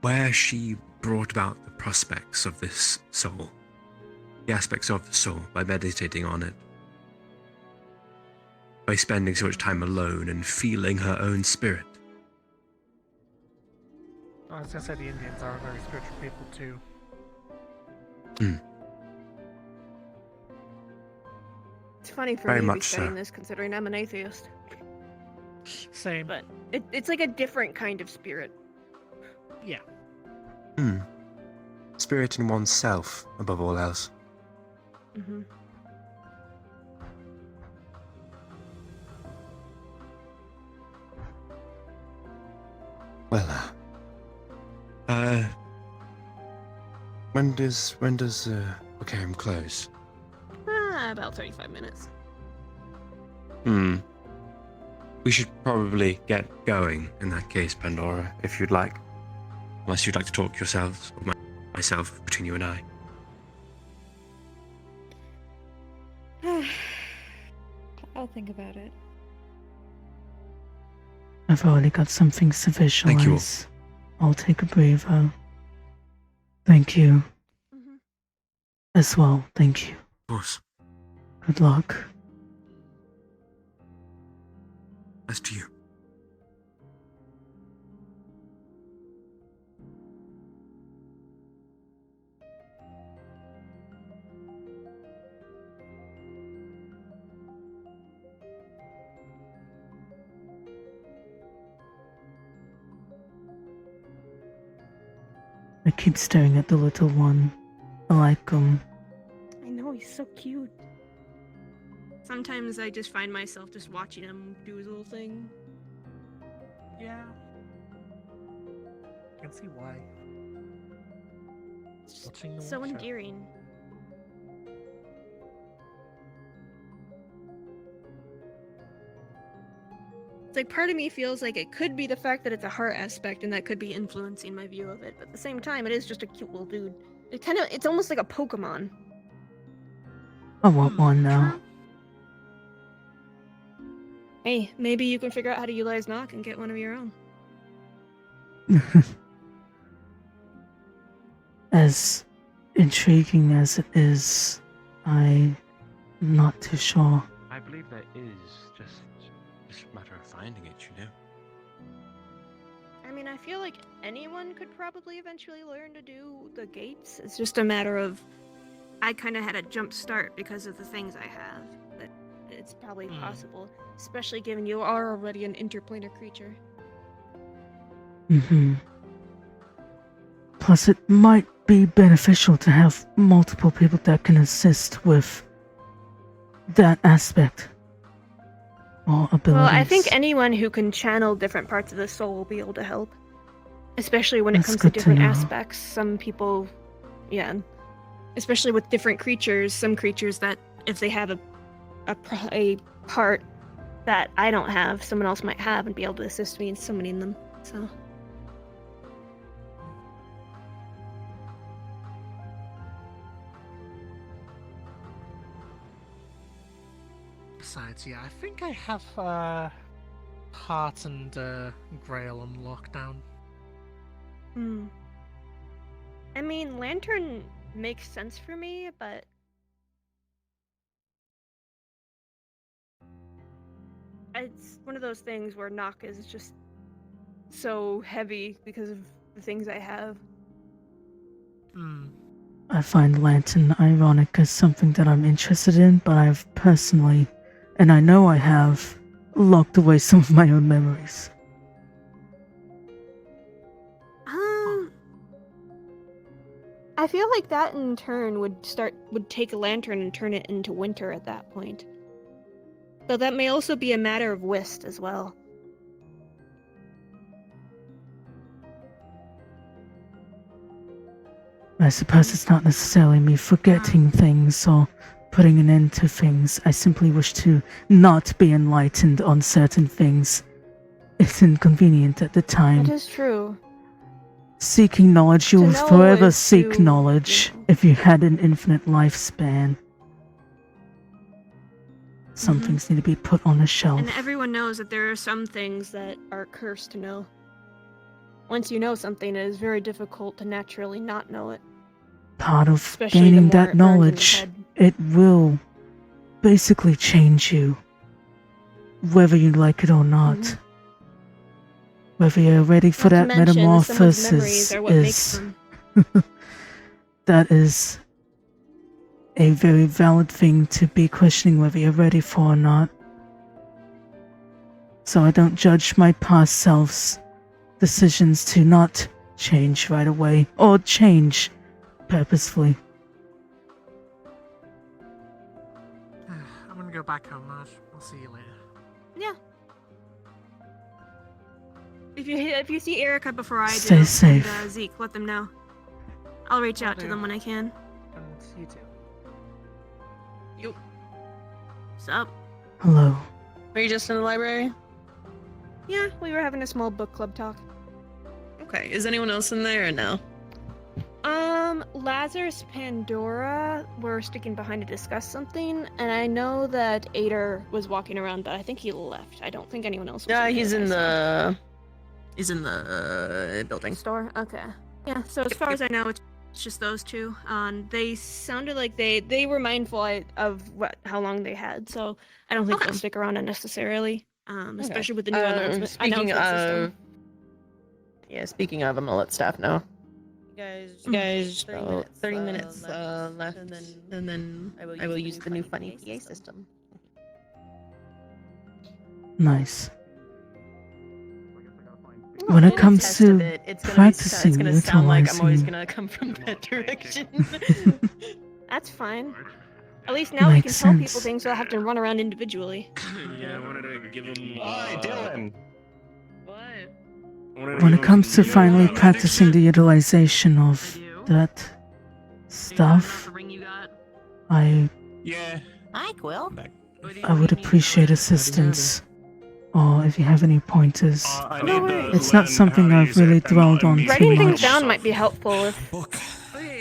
where she brought about the prospects of this soul. The aspects of the soul, by meditating on it. By spending so much time alone and feeling her own spirit. I was gonna say the Indians are very spiritual people too. It's funny for Very me to be much studying so. this, considering I'm an atheist. Same. But it's like a different kind of spirit. Yeah. Spirit in oneself, above all else. Mm-hmm. Well, when does Wiccarium close? About 35 minutes. We should probably get going in that case, Pandora, if you'd like. Unless you'd like to talk yourselves, or myself, between you and I. I'll think about it. I've already got some things to Thank you all. visualize. I'll take a breather. Thank you. As well, thank you. Of course. Good luck. As to you. I keep staring at the little one. I like him. I know, he's so cute. Sometimes I just find myself just watching him do his little thing. Yeah. I can see why. It's Watching the so workshop. endearing. It's like part of me feels like it could be the fact that it's a heart aspect and that could be influencing my view of it, but at the same time it is just a cute little dude. It's almost like a Pokemon. I want one now. Hey, maybe you can figure out how to utilize Knock and get one of your own. As intriguing as it is, I'm not too sure. I believe there is just a matter of finding it, you know. I mean, I feel like anyone could probably eventually learn to do the gates. It's just a matter of I kind of had a jump start because of the things I have. but it's probably possible, especially given you are already an interplanar creature. Mm-hmm. Plus, it might be beneficial to have multiple people that can assist with that aspect or abilities. Well, I think anyone who can channel different parts of the soul will be able to help. Especially when it That's comes to good to different know. aspects. Some people, yeah. Especially with different creatures, some creatures that if they have a part that I don't have, someone else might have and be able to assist me in summoning them. So Besides, yeah, I think I have Heart and Grail on lockdown. I mean, Lantern makes sense for me, but it's one of those things where knock is just so heavy because of the things I have. I find Lantern ironic as something that I'm interested in, but I've personally, and I know I have, locked away some of my own memories. I feel like that in turn would take a lantern and turn it into winter at that point. Though that may also be a matter of whist as well. I suppose it's not necessarily me forgetting things or putting an end to things. I simply wish to not be enlightened on certain things. It's inconvenient at the time. That is true. Seeking knowledge, you To will know forever is seek to, knowledge you know. if you had an infinite lifespan. Some things need to be put on a shelf. And everyone knows that there are some Things that are cursed to know. Once you know something, it is very difficult to naturally not know it. Part of Especially the gaining more that it burns in your knowledge, head. it will basically change you, whether you like it or not. Mhm. Whether you're ready for Not that to mention, someone's metamorphosis memories are what makes is them. that is a very valid thing to be questioning whether you're ready for or not. So I don't judge my past self's decisions to not change right away or change purposefully. I'm gonna go back home, Marge. I'll see you later. Yeah. If you see Erica before I Stay do, safe. and Zeke, let them know. I'll reach out to do. them when I can. And you too. Sup? Hello. Were you just in the library? Yeah, we were having a small book club talk. Okay, is anyone else in there or no? Lazarus, Pandora were sticking behind to discuss something, and I know that Ader was walking around, but I think he left. I don't think anyone else was Yeah, in he's there in that I saw. he's in the building. Store? Okay. Yeah, so as far as I know, it's just those two. they sounded like they were mindful of how long they had, so I don't think Okay. they'll stick around unnecessarily. Especially with the new Speaking announcement of, system. yeah, speaking of, I'm gonna let staff know. You guys, 30 minutes left, and and then I will use the new funny PA system. Nice. Oh, When it in a comes test to of it, it's practicing gonna sound like I'm always utilizing- gonna come from that direction. That's fine. At least now we can Makes tell people sense. things without having to run around individually. Yeah, I wanted to give him. Hi, Dylan. What? When it comes to finally practicing the utilization of that stuff, Yeah. Hi, Quill. I would appreciate assistance. Or if you have any pointers. I No need to worries. It's not learn something how to I've use really it, and dwelled not on too Writing immediately things much. down might be helpful if Book.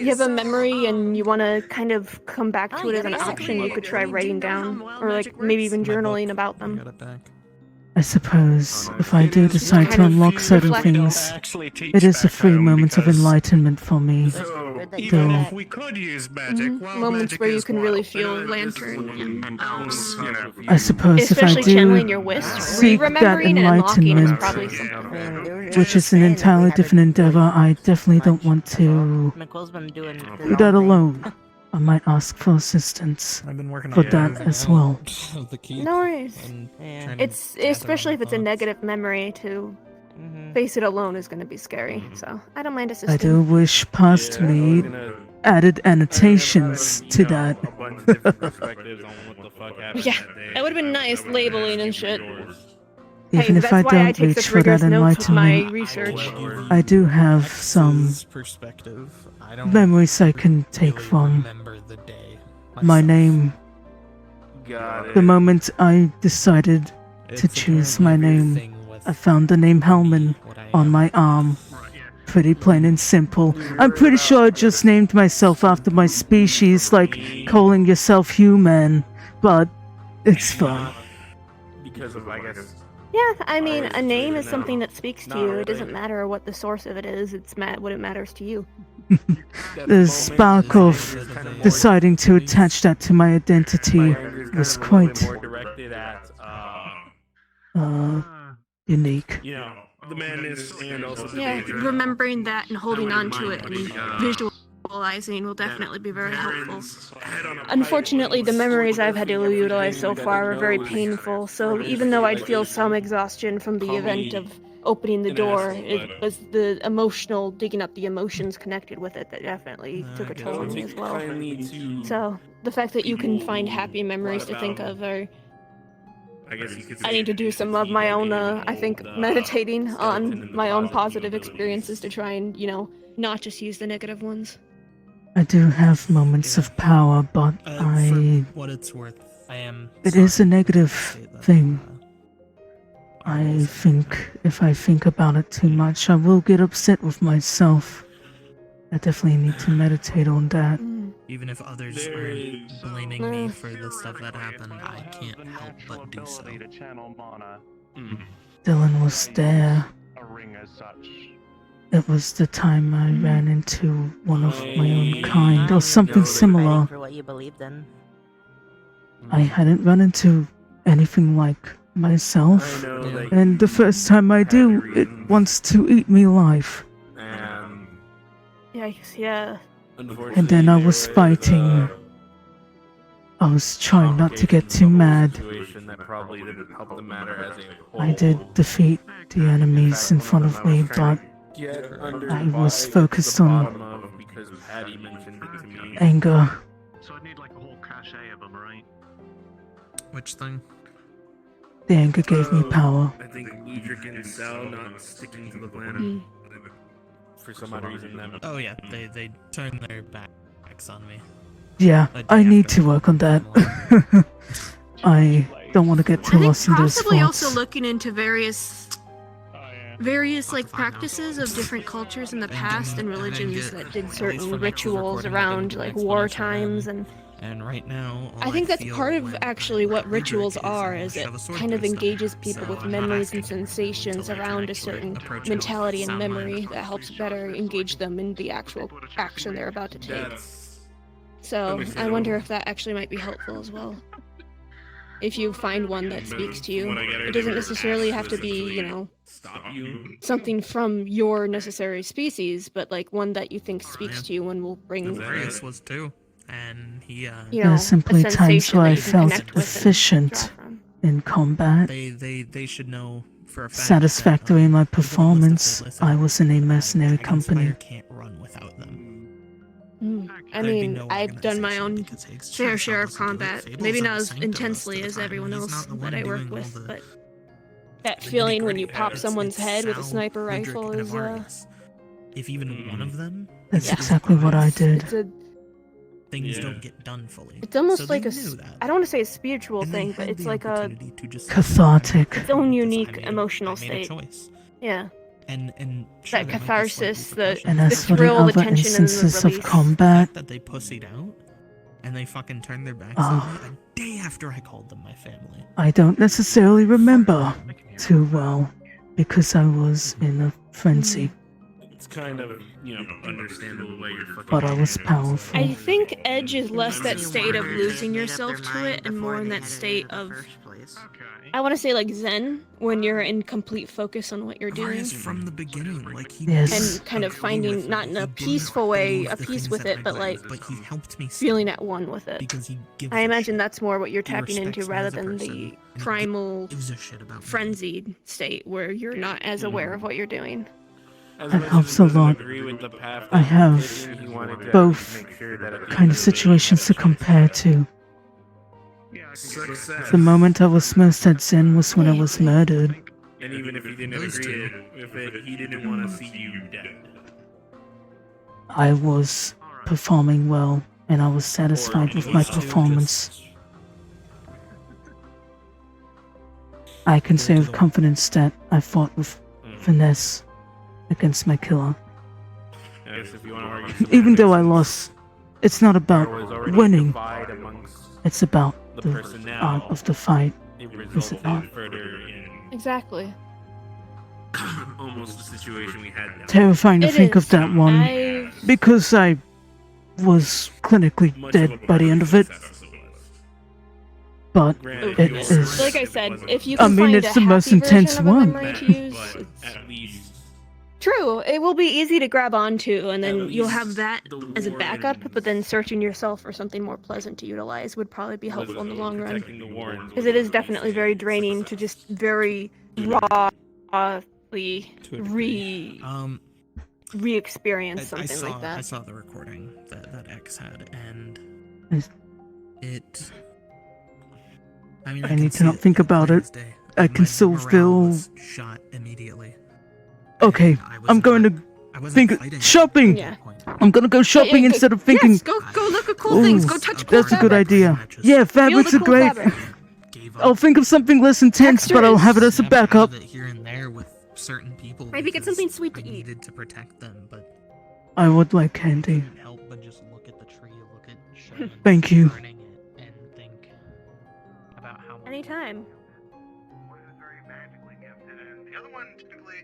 you have a memory and you want to kind of come back to it as an option. You could try writing down, or like maybe even journaling about them. I suppose if I do decide to kind of unlock certain reflect. things, it is a free moment of enlightenment for me. So, that you Even Though- if we could use magic, well, Moments magic where you is can wild. really But, feel this lantern is- and elves. you know, I suppose if I Especially do channeling your wish, seek that re-remembering and unlocking is enlightenment, probably Yeah. something. which is an entirely different endeavor, I definitely don't want to Nicole's been doing do that alone. I might ask for assistance I've been working for on that as well. The key. No worries. Yeah. It's especially if it's a negative memory to face it alone is going to be scary. So I don't mind I assisting. do wish past me added annotations to that. A bunch of different perspectives on what the fuck happened Yeah, that day. that would've been nice, labeling and shit. Even if I that's why I don't take reach such for that rigorous notes with my enlightenment, research. I do have some X's perspective. I don't memories I can take really from remember the day my myself. name. Got it. The moment I decided to It's choose apparently my a weird name, thing with I found the name Helmin me, what I on am. my arm. Pretty plain and simple. I'm pretty sure I just named myself after my species, like calling yourself human, but it's fine. Because of, I guess, Yeah, I mean, a name is something that speaks to you. It doesn't matter what the source of it is. It's what it matters to you. The spark of deciding to attach that to my identity was quite more directed at, unique. you know, the madness and also the Yeah, danger. remembering that and holding on to it and visualizing will definitely be very helpful. Unfortunately, the memories I've had to utilize so far are very painful, so even though I'd feel some exhaustion from the event of opening the door, it was the emotional, digging up the emotions connected with it that definitely took a toll on me as well. So, the fact that you can find happy memories to think of are... I guess you could I need to do some of my own, I think, meditating on my own positive experiences to try and, you know, not just use the negative ones. I do have moments of power, but For what it's worth, I am. it is a sorry negative to say that, thing. I I will think if I think about it too much, I will get upset with myself. I definitely need to meditate on that. Even if others are blaming me for the stuff that happened, I can't help but do so. Dylan was there. It was the time I ran into one of my own kind, or something similar. For what you believed in. I hadn't run into anything like myself, I know, like, and the first time I do, it wants to eat me alive. and Yikes, yeah. And then I was fighting. I was trying not to get too mad. That probably didn't help the matter as a I did defeat the enemies in front of me, but I was focused on because Patty mentioned it to me. anger. So I'd need like a whole cachet of them, right? Which thing? The anger gave me power. I think Ludric and Sal not sticking to the planet. For some odd reason, that Oh yeah, they turned their backs on me. Yeah, A day I need after to work on that. I'm I don't want to get I too think lost in those possibly also thoughts. looking into various like practices of different cultures in the past and religions that did certain rituals around like war times And right now, all I think that's feel part of when actually what Ludric rituals is, are, I'm is it shove a sword kind through of his engages stomach. people So with I'm not memories asking and sensations to, like, around a actually certain approach it mentality with and sound memory mind. that helps better engage them in the actual action they're about to take. That's So I wonder if that actually might be helpful as well. If you find one that speaks to you, it doesn't necessarily have to be, you know, stop you. something from your necessary species, but like one that you think speaks yeah. to you and will bring, Various was too, and he you know, There are simply a times sensation where that I you can felt connect with and efficient draw from. in combat, they should know for a fact satisfactory that, in my people that list performance. that list I was in a that mercenary Dragon's company. Fire can't run without them. I There'd be mean, no I've done my organization own because Higgs fair himself share of doesn't do it. combat. Fable's Maybe at not the as Sanctum most of intensely the as time, everyone and he's else not the that one I work doing all with, the- but that the feeling when you nitty-gritty. pop someone's head with a Sal, sniper Ludric, rifle and is Avarius. If even one of them, That's Yeah. exactly what I did. it's a things Yeah. don't get done fully. it's almost So like they a knew that. I don't want to say a spiritual And they thing, but had it's the like a opportunity to just Cathartic. its own because unique I made emotional I made a state. choice. Yeah. And sure, That there might be slight catharsis, the repercussions. And The as for the thrill, the other tension, and the instances of release. The combat, fact that they pussied out and they fucking turned their backs Oh. on me a day after I called them my family. I don't necessarily remember too well because I was in a frenzy. It's kind of, understandable why you're fucking. but I was powerful. I think Edge is less that state of losing yourself to it and more in that state of, I want to say like Zen, when you're in complete focus on what you're doing. Marius from the beginning, like he Yes. And kind of agree finding, with not it. in a He brought up peaceful all way, of a the peace things with that it, I but liked, like but he helped me see feeling at one with it. because he gives I a imagine shit. that's more what you're He tapping into respects me rather as a than person, the and he primal, gives a shit about me. frenzied state where you're not as aware of what you're doing. As That much as helps it a doesn't lot. agree with the path I that he have was taking, he wanted to both make sure that at the kind end of of the day, he situations had to a chance compare to. Success. The moment I was most at Zen was when I was murdered. And even if he didn't Those agree two. with it, he didn't want to see you dead. I was performing well, and I was satisfied with my performance. I can say with confidence that I fought with finesse against my killer. I guess if you want to argue Even though I lost, it's not there about was already a winning, divide amongst it's about the the person art now. of the fight. It Is it resulted not? further in Exactly. almost the situation we had now. Terrifying to It think of is. that one, I because I was clinically Much of a dead by the end of it, success it was. but Granted, it yours is. like I said, wasn't if you I can mean, find it's a the most happy version intense of a one. memory to bad, use, but it's at least true. It will be easy to grab onto, and then At you'll least have that the as a backup. Warrens But then searching yourself for something more pleasant to utilize would probably be was, helpful in the long run. protecting the Warrens Because was it is at definitely least very a draining to success. just very rawly re-experience I something saw, like that. I saw the recording that X had, and Yes. it. I mean, I can need to see not think about clear it. as day. I can My still morale feel. was shot immediately. Okay, And I was I'm going not- to I wasn't think fighting shopping. at Yeah. that point. I'm gonna go shopping go- instead of thinking. Yes, go look at cool things. Go Ooh, touch cool that's a good fabrics. idea. Yeah, fabrics the are cool great. fabric. Gave I'll up. think of something less intense, but I'll have it as a Snapped backup. out of it here and there with certain people. Maybe get because something sweet to I eat. needed to protect them, but I would like I candy. couldn't help but just look at the tree, look at Sherman Thank you. burning it, and think about how much. Anytime. One is very magically gifted, and the other one typically.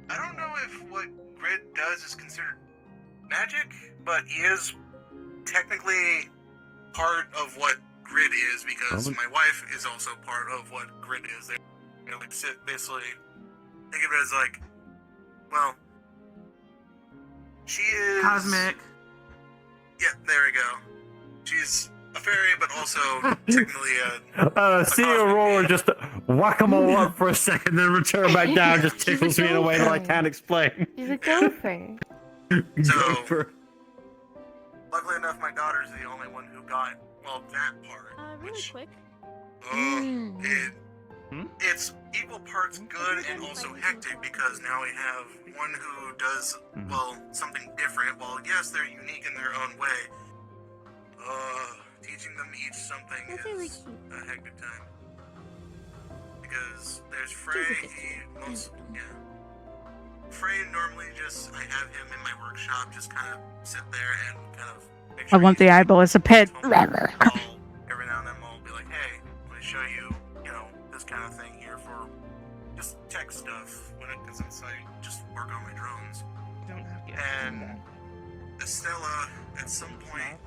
I don't know if what Grid does is considered magic, but he is technically part of what Grid is because my wife is also part of what Grid is. They like sit basically. Think of it as like, well, she is Cosmic. Yeah, there we go. She's a fairy, but also technically See Aurora just whack them all up for a second, then return back down. Just tickles me in a way that I can't explain. She's a gopher. So, luckily enough, my daughter's the only one who got, well, that part. Really quick. It's equal parts good and also hectic because now we have one who does, well, something different. While yes, they're unique in their own way, teaching them each something is a hectic time. Because there's Frey, Frey normally just, I have him in my workshop, just kind of sit there and kind of make I sure want the eyeball as a pet. every now and then I'll be like, hey, let me show you, this kind of thing here for just tech stuff, because it's like, just work on my drones. And Estella, at some point,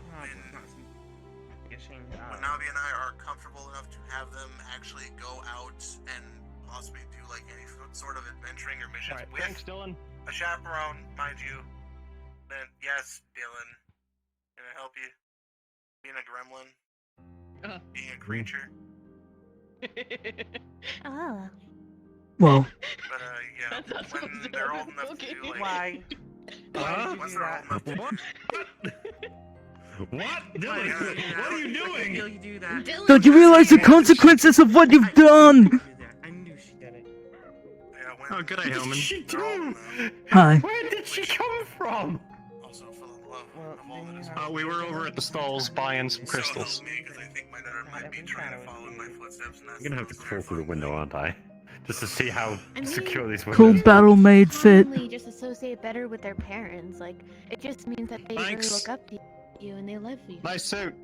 when Navi and I are comfortable enough to have them actually go out and possibly do like any sort of adventuring or missions with Dylan. a chaperone, mind you, then yes, Dylan, can I help you? Being a gremlin, being a creature. Oh. Whoa. But yeah, when they're old enough to do like Why? once they're old enough to What? Dylan, what are you doing? You do that. Don't you realize the consequences of what you've done? I knew she did it. Oh, good eye, Helmin. She do? Hi. Where did she come from? Also fell in love of all that is. We were over at the stalls buying some crystals. So help me, 'cause I think my daughter might be trying to follow in my footsteps, and that's I'm gonna have to crawl through the window, aren't I? Just to see how I mean, secure these windows Cool are. battle made fit. Family just associate better with their parents. Like, it just means that they really Thanks. look up to you and they love you. Nice suit.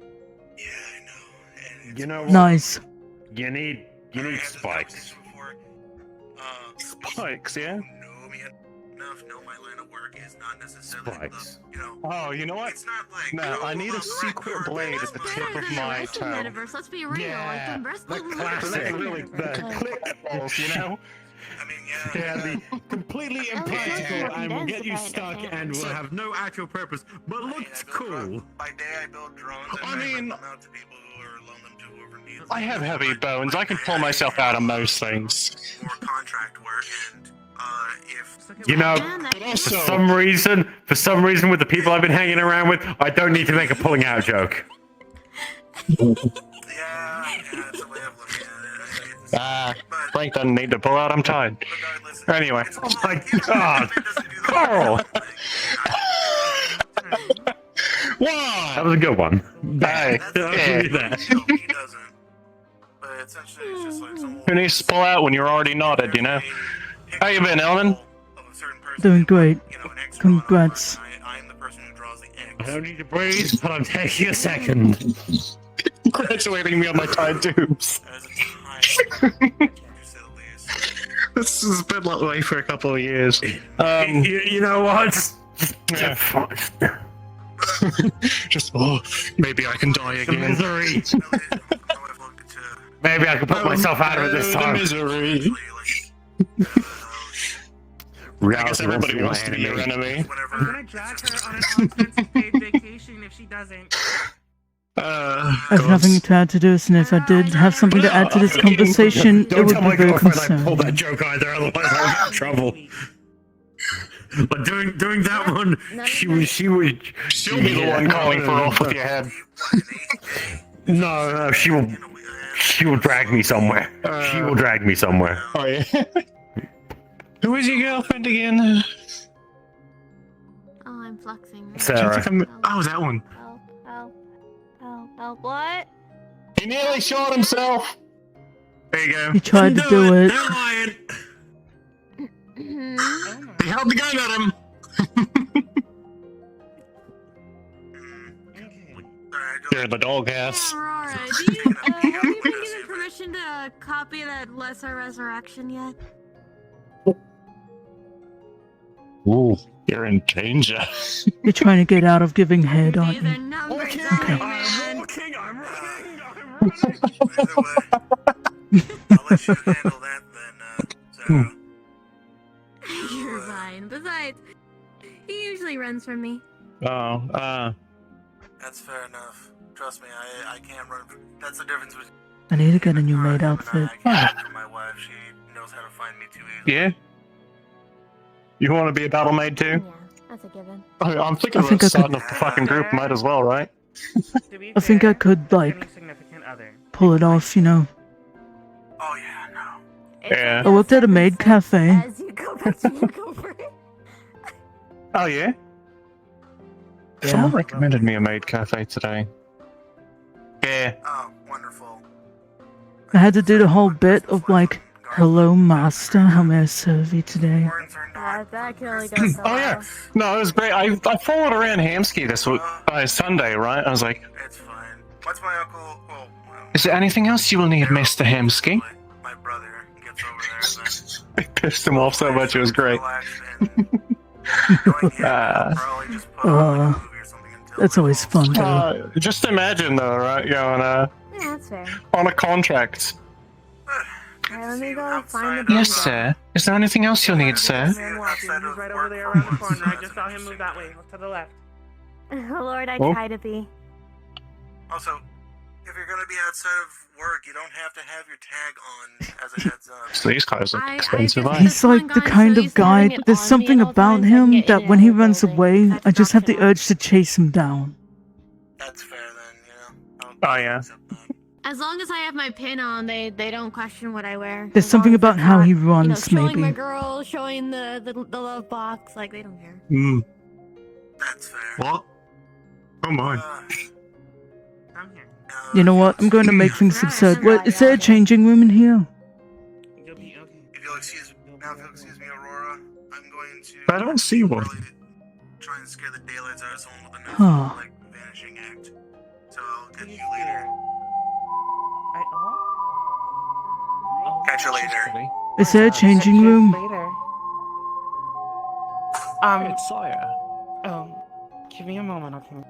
Yeah, I know. And it's You know what? Nice. You need I had this spikes. conversation before. Spikes, yeah? Who know me enough enough know my line of work is not necessarily Spikes. Oh, you know what? It's not like No, I need a secret blade at the tip of my toe. Metaverse, let's be real. Yeah, like the the classic, the click balls, you know? I mean, Yeah, the completely impractical and will get you stuck and will have no actual purpose, but looks cool. By day I build drones and I mean, rent them out to people who are loan them to whoever needs them. I have heavy bones. I can pull myself out of most things. More contract work and if You know, for some reason, with the people I've been hanging around with, I don't need to make a pulling out joke. it's a way of looking at it. Frank doesn't need to pull out. I'm tired. Anyway. Oh my god! Carl! Wow! That was a good one. Hey, He doesn't. But essentially it's just like someone who needs to pull out when you're already knotted, you know? How you been, Helmin? Doing great. Congrats. I don't need to breathe, but I'm taking a second. Congratulating me on my tied tubes. This has been that way for a couple of years. You know what? Just, maybe I can die again. Misery. Maybe I can put myself out of it this time. The misery. I guess everybody wants to be your enemy. I'm gonna drag her on an all-expenses paid vacation if she doesn't. I've nothing to add to this, and if I did have something to add to this conversation, it Don't would tell be my very girlfriend I pulled that concerning. joke either, otherwise I'll get in trouble. But doing that one, she'll be the one calling for off with your head. No, she will drag me somewhere. She will drag me somewhere. Oh yeah. Who is your girlfriend again? Oh, I'm flexing. Right? Sarah. Oh, that one. Help, what? He nearly shot himself. There you go. He tried to do it. They're lying. He held the gun at him. You're in the doghouse. Aurora, have you been given permission to copy that Lesser Resurrection yet? Ooh, you're in danger. You're trying to get out of giving head, aren't you? I'm walking, I'm running. I'll let you handle that then, Sarah. You're fine. Besides, he usually runs from me. That's fair enough. Trust me, I can't run. That's the difference between I need to get a new maid outfit. my wife. She knows how to find me too easily. Yeah? You want to be a battle maid too? Yeah, that's a given. I'm thinking I think about I starting could- up the fucking group. Might as well, right? I think I could, like, pull it off, you know. Oh yeah, no. Yeah. I worked at a maid cafe. As you go back to your go for it. Oh yeah? Yeah. Someone recommended me a maid cafe today. Yeah. Oh, wonderful. I had to do the whole bit of, like, hello, master, how may I serve you today? That can only go so Oh yeah. well. No, it was great. I followed around Hamsky this week, Sunday, right? I was like, It's fine. What's my uncle? Oh, well, is there anything else you will need, Mr. Hamsky? my brother gets over there. I pissed him off so much, it was great. That's always fun, though. Just imagine though, right? You're Yeah, that's fair. on a contract. Alright, let me go find the Yes, bundle. sir. Is there anything else you'll need, sir? He's right over there around the corner. I just saw him move that way, to the left. Lord, I Oh. try to be. Also, if you're gonna be outside of work, you don't have to have your tag on as a heads up. So these clothes look expensive, eh? He's like the kind of guy, there's something about him that when he runs away, I just have the urge to chase him down. That's fair then, you know. Oh yeah. As long as I have my pin on, they don't question what I wear. There's something about how he runs, Showing my maybe. girl, showing the love box, like they don't care. That's fair. What? Oh my. I'm here. You know what? I'm going to make things absurd. What, is there a changing room in here? You'll be okay. If you'll excuse me, Aurora, I'm going to I don't see one. try and scare the daylights out of someone with a knife, Huh. like vanishing act. So I'll catch you later. Catch you later. Is there a changing room? It's Sawyer. Give me a moment, okay?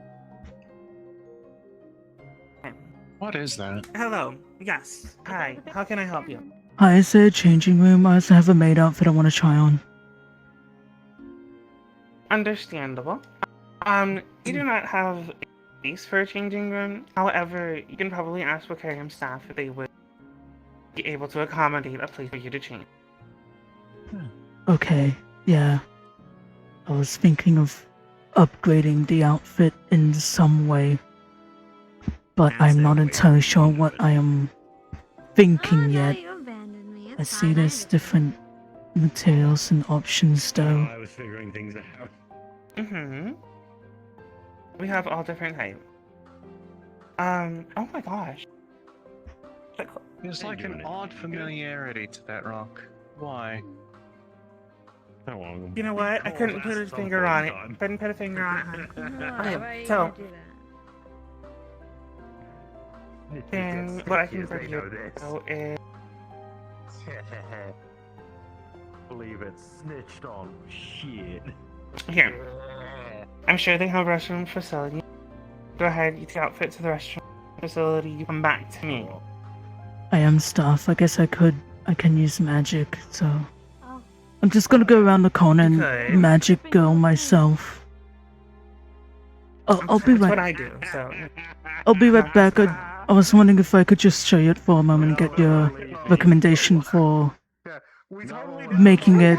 What is that? Hello. Yes. Hi. How can I help you? Hi, is there a changing room? I also have a maid outfit I want to try on. Understandable. You do not have a space for a changing room. However, you can probably ask Wiccarium staff if they would be able to accommodate a place for you to change. Okay, yeah. I was thinking of upgrading the outfit in some way, but I'm not entirely sure what I am thinking yet. I see there's different materials and options though. I was figuring things out. We have all different types. Oh my gosh. There's like an odd familiarity to that rock. Why? You know what? I couldn't put a finger on it. Couldn't put a finger on it. Okay, so then what I can bring you is Believe it, snitched on. Shit. here. I'm sure they have a restroom facility. Go ahead, you take outfit to the restroom facility. You come back to me. I am staff. I guess I can use magic, so I'm just gonna go around the corner and magic girl myself. I'll be right. That's what I do. So I'll be right back. I was wondering if I could just show you it for a moment and get your recommendation for making it,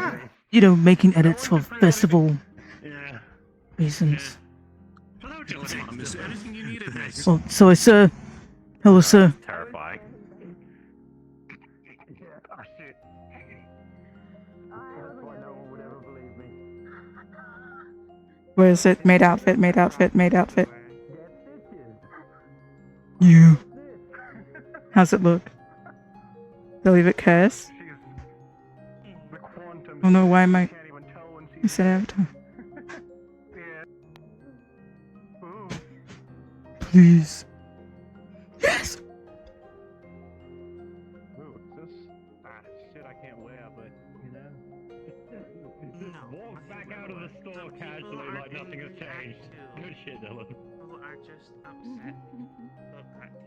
making edits for festival reasons. Oh, sorry, sir. Hello, sir. Terrifying. Where is it? Maid outfit, maid outfit, maid outfit. You. How's it look? Do I leave it cursed? Oh no, why am I... You said Avatar. Please. Yes! Shit I can't wear, but, walk back out of the store casually like nothing has changed. Good shit, Dylan. people are just upset about content.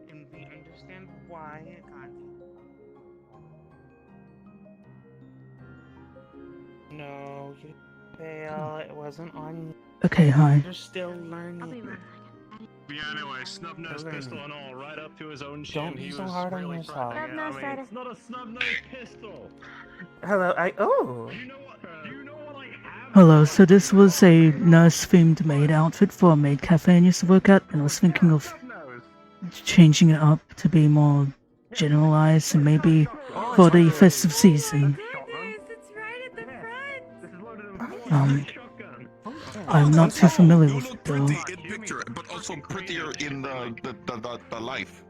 And we understand why content. No, you fail. It wasn't on you. Okay, hi. You're still learning. Yeah, anyway, snub-nosed pistol and all, right up to his own chin. Don't be He so was hard on really yourself. proud. It's not a snub-nosed pistol. Hello, Hello, so this was a nurse-themed maid outfit for a maid cafe I used to work at, and I was thinking of changing it up to be more generalized and maybe for the festive season. I'm not too familiar with it though. In picture, but also prettier in the life.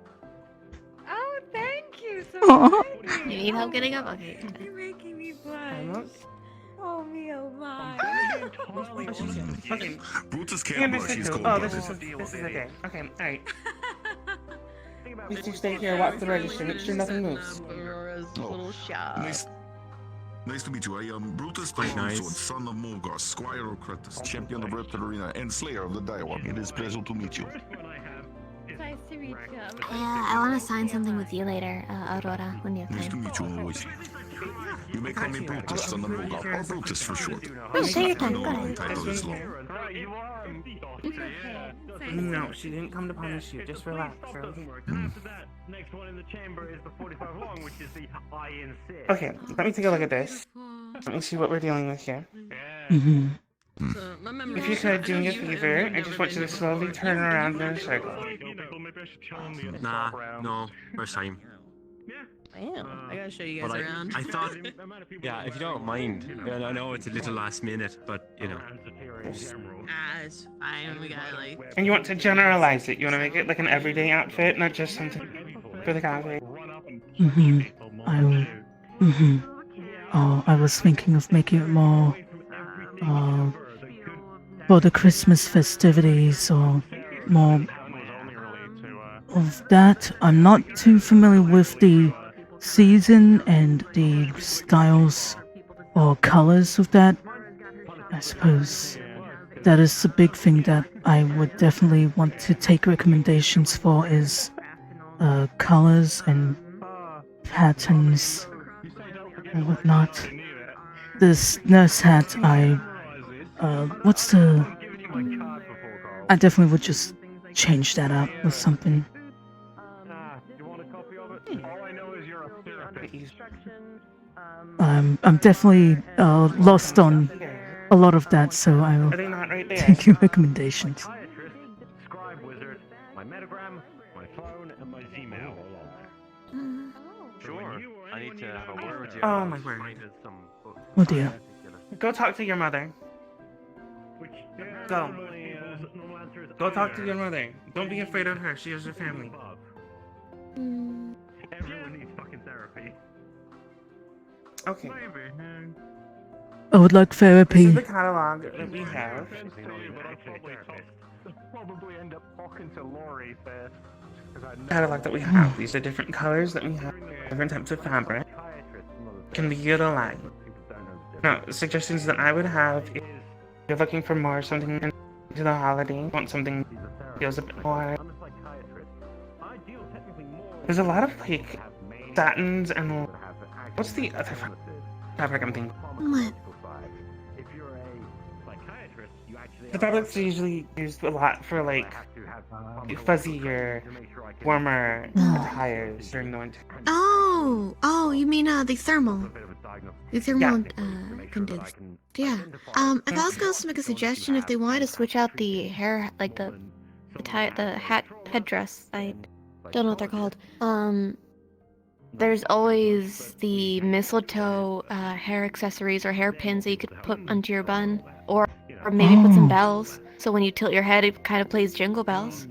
Oh, thank you so Aw. much. You need help getting up? Okay. You're making me blush. Oh me, oh my. Okay. Brutus You can't blush, understand he's too. cold. Oh, this is okay. Okay, alright. You two stay here, watch the register, make sure nothing moves. Little shop. Nice to meet you. I am Brutus the nice. Longsword, son of Morgar, Squire of Kratos, champion of Reptile Arena, and slayer of the Direwalk. It is pleasure to meet you. Nice to meet you. I want to sign something with you later, Aurora, when you have Nice to time. meet you always. You may call me Brutus, son of Morgar, or Brutus for short. No, take your time, No go long ahead. title is long. No, she didn't come to punish you. Just relax. Next one in the chamber is the 45 long, which is the I insist. Okay, let me take a look at this. Let me see what we're dealing with here. Mm-hmm. If you could do me a favor, I just want you to slowly turn around in a circle. Nah, no, first time. Damn, I gotta show you But guys around. I thought, yeah, if you don't mind, and I know it's a little last minute, but you know. It's fine. We got like. And you want to generalize it. You want to make it like an everyday outfit, not just something for the cafe. Mm-hmm. Oh, I was thinking of making it more, for the Christmas festivities or more of that. I'm not too familiar with the season and the styles or colors of that I suppose that is the big thing that I would definitely want to take recommendations for is colors and patterns and whatnot. This nurse hat, I definitely would just change that up with something. I'm definitely lost on a lot of that, so I will Are they not right there? take your recommendations. Scribe wizard, my metagram, my phone, and my Gmail. Sure. I need to have a word with you. Oh my word. Oh dear. Go talk to your mother. Go. Go talk to your mother. Don't be afraid of her. She is your family. Everyone needs fucking therapy. Okay. I would like This therapy. is the catalog that we have. Probably end up talking to Lori first. Catalog that we have. These are different colors that we have. Different types of fabric. Can be utilized. Now, suggestions that I would have if you're looking for more something into the holiday, want something that feels a bit more. There's a lot of like satins and what's the other fabric I'm thinking? What? The fabrics are usually used a lot for like fuzzier, warmer attires during the winter. Oh, you mean the thermal condensed. Yeah. If I was going to make a suggestion, if they wanted to switch out the hair, like the headdress, I don't know what they're called. There's always the mistletoe hair accessories or hairpins that you could put onto your bun, or maybe put some bells. So when you tilt your head, it kind of plays jingle bells.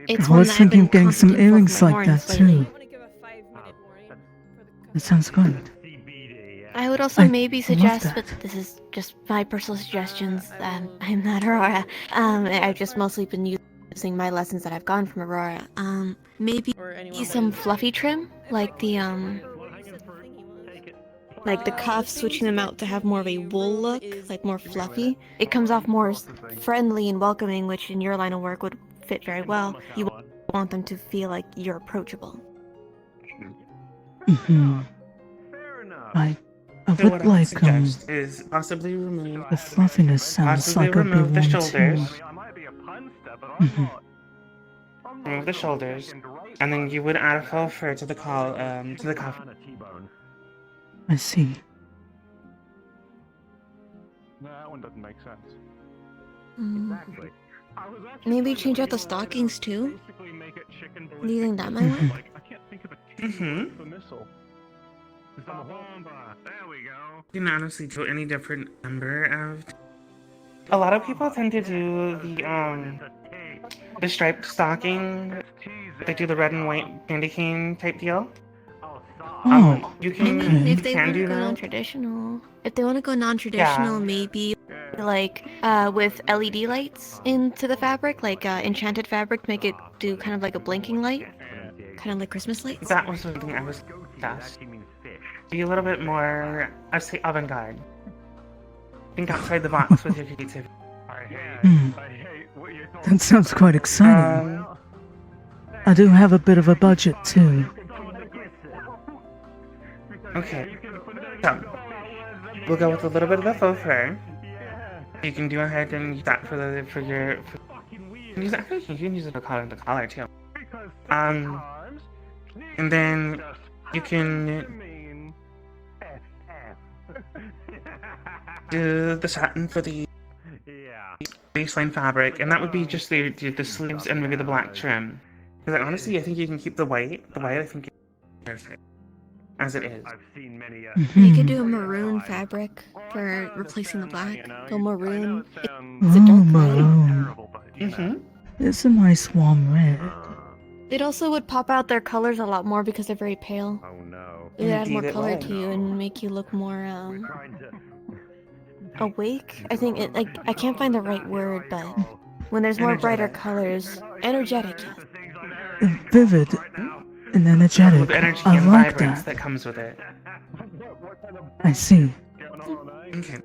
It's I was one that I've thinking been of getting some contemplating for earrings my like that horns lately. too. That sounds good. I would also maybe love suggest, that. but this is just my personal suggestions. I'm not Aurora. I've just mostly been using my lessons that I've gotten from Aurora. Maybe some fluffy trim, like the cuffs, switching them out to have more of a wool look, like more fluffy. It comes off more friendly and welcoming, which in your line of work would fit very well. You want them to feel like you're approachable. Mm-hmm. I So would what I like suggest is possibly remove the fluffiness sounds possibly like I'd be remove the one shoulders. too. Mm-hmm. Remove the shoulders, and then you would add a faux fur to the cuff. I see. No, that one doesn't make sense. Exactly. Maybe change out the stockings too. Do you think that might work? You can honestly do any different number of. A lot of people tend to do the striped stocking. They do the red and white candy cane type deal. Oh, you can. I mean, if you they can want to do go that. non-traditional, maybe like with LED lights into the fabric, like enchanted fabric, make it do kind of like a blinking light, kind of like Christmas lights. That was something I was asked. Be a little bit more, I'd say, avant-garde. Think outside the box with your creativity. That sounds quite exciting. I do have a bit of a budget too. Okay. So, we'll go with a little bit of a faux fur. You can go ahead and use that for your. Use that. You can use it to color the collar too. And then you can do the satin for the baseline fabric, and that would be just the sleeves and maybe the black trim. Because honestly, I think you can keep the white. The white, I think, is perfect as it is. You could do a maroon fabric for replacing the black. Go maroon. It's a Oh, dark red. maroon. It's a nice warm red. It also would pop out their colors a lot more because they're very pale. Oh no. It would add more Indeed it color would. to you and make you look more awake. I think it like I can't find the right word, but when there's more brighter colors, energetic. Vivid and energetic. With energy I and like vibrance that. that comes with it. I see. Okay.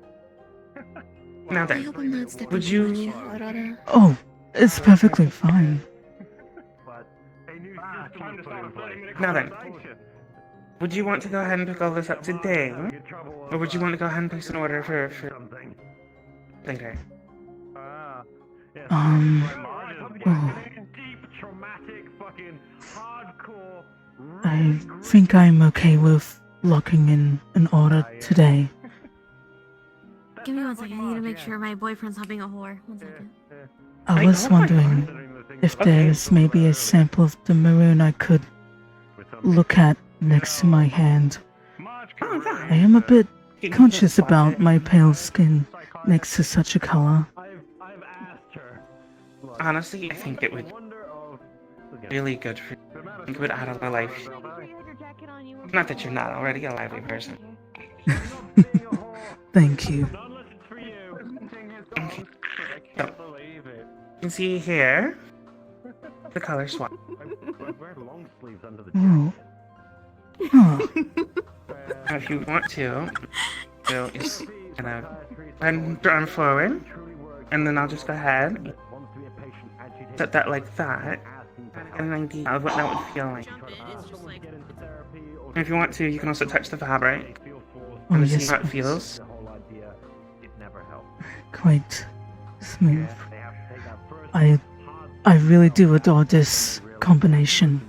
Now I then, hope I'm not stepping would too much you... out, Aurora. Oh, it's perfectly fine. Now then, would you want to go ahead and pick all this up today? Or would you want to go ahead and place an order for later? Well, I think I'm okay with locking in an order today. Give me 1 second. I need to make sure my boyfriend's not being a whore. 1 second. I was wondering if there's maybe a sample of the maroon I could look at next to my hand. I am a bit conscious about my pale skin next to such a color. Honestly, I think it would be really good for you. I think it would add a life. Not that you're not already a lively person. Thank you. Okay. So, you can see here the color swap. Oh. Huh. Now, if you want to, you'll just gonna go ahead and draw them forward, and then I'll just go ahead, set that like that, and an idea of what that would feel like. And if you want to, you can also touch the fabric Oh, and yes, see how it please. feels. Quite smooth. I really do adore this combination.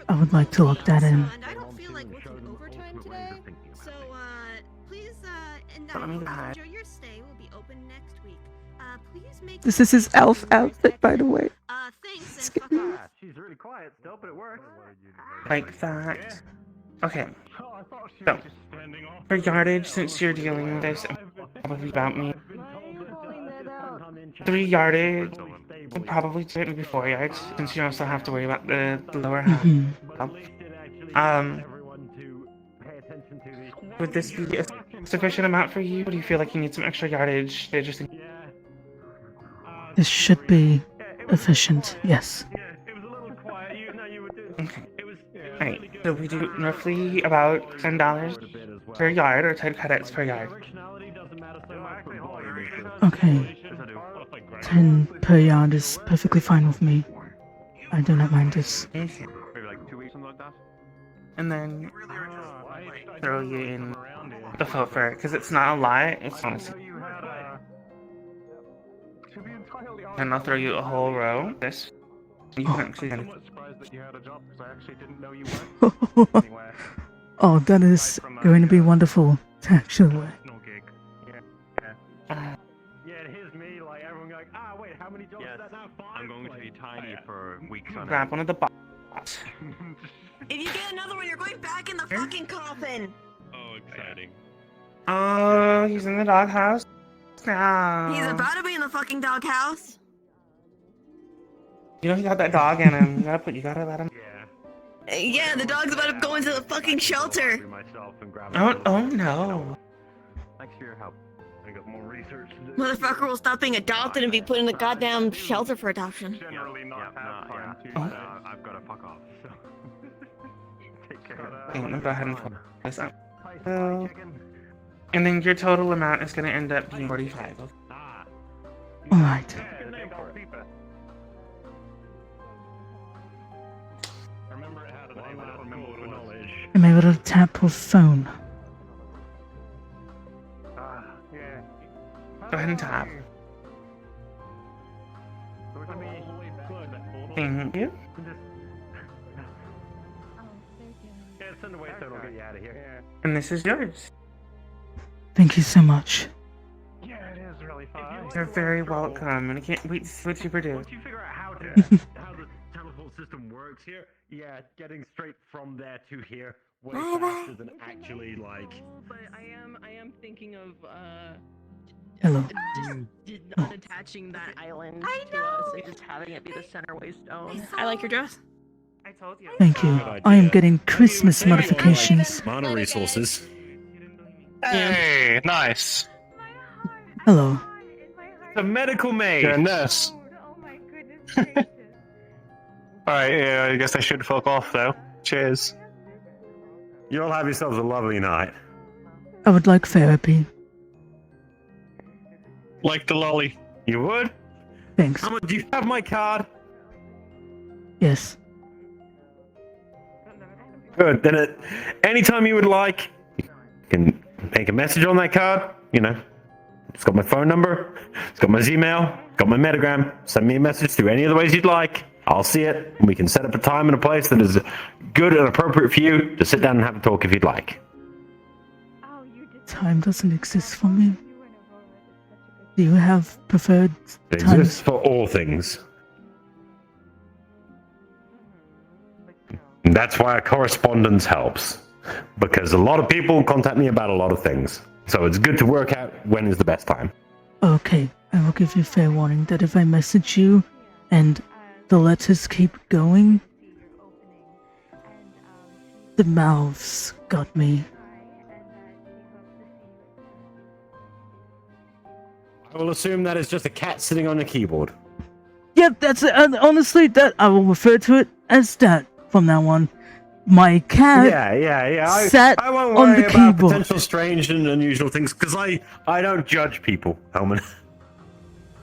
I would like to lock that in. I don't feel like working overtime today, so please and Let me go ahead. enjoy your stay. We'll be open next week. Please make. This is his elf outfit, by the way. Thanks and fuck off. She's really quiet still, but it works. Like that. Okay. So, for yardage, since you're dealing with this, probably about me. 3 yardage, will probably do it maybe 4 yards, since you also have to worry about the lower half. Would this be a sufficient amount for you? Or do you feel like you need some extra yardage? They're just This should be efficient, yes. okay. Alright, so we do roughly about $10 per yard, or 10 credits per yard. Okay. 10 per yard is perfectly fine with me. I do not mind this. Okay. And then throw you in the faux fur, because it's not a lot, it's honestly. And I'll throw you a whole row of this. You can actually kind of... Oh, that is going to be wonderful, actually. I'm going to be tiny for weeks on Grab one of the bots. If you get another one, you're going back in the fucking coffin. Oh, exciting. Oh, he's in the doghouse. No. He's about to be in the fucking doghouse. You know he got that dog in him. You gotta let him. Yeah, the dog's about to go into the fucking shelter. Oh no. Thanks for your help. I got more research. Motherfucker will stop being adopted and be put in the goddamn shelter for adoption. Generally not have time to. I've got to fuck off. So. Take care. Okay, let me go ahead and pull this up. So, and then your total amount is gonna end up being 45. Alright. I'm able to tap with phone. Go ahead and tap. Thank you. And this is yours. Thank you so much. You're very welcome, and I can't wait to see what you produce. Once you figure out how the teleport system works here, yeah, getting straight from there to here way faster than actually like. But I am thinking of Hello. just unattaching that island to us and just having it be the centerway stone. I like your dress. I told you. Thank you. I am getting Christmas notifications. Mana resources. Hey, nice. Hello. The medical maid. You're a nurse. Alright, yeah, I guess I should fuck off though. Cheers. You all have yourselves a lovely night. I would like therapy. Like the lolly. You would? Thanks. Do you have my card? Yes. Good. Then anytime you would like, you can make a message on that card. You know, it's got my phone number, it's got my Gmail, it's got my Metagram. Send me a message through any of the ways you'd like. I'll see it, and we can set up a time and a place that is good and appropriate for you to sit down and have a talk if you'd like. Time doesn't exist for me. Do you have preferred It times? exists for all things. And that's why a correspondence helps. Because a lot of people contact me about a lot of things. So it's good to work out when is the best time. Okay, I will give you fair warning that if I message you and the letters keep going, the mouths got me. I will assume that is just a cat sitting on a keyboard. Yep, that's it. Honestly, that I will refer to it as that from now on. My cat Yeah. sat I won't on worry the about keyboard. potential strange and unusual things, because I don't judge people, Helmin.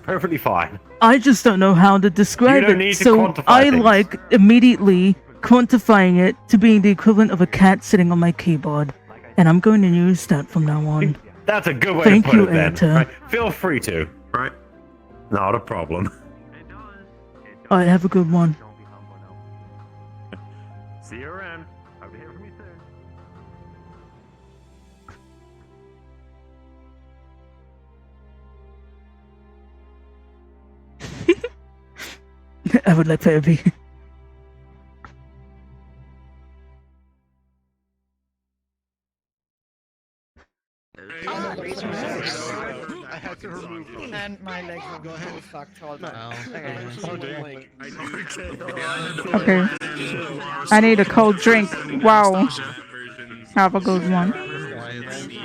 Perfectly fine. I just don't know how to describe You don't it, need to so quantify I things. like immediately quantifying it to being the equivalent of a cat sitting on my keyboard, and I'm going to use that from now on. That's a good way Thank to put you, it then. Aita. Right? Feel free to. Right? Not a problem. Alright, have a good one. See you around. Hope you hear from me soon. I would like therapy. I had to remove them. And my legs are going to fucked all Okay. I need a cold drink. Wow. Have a good one.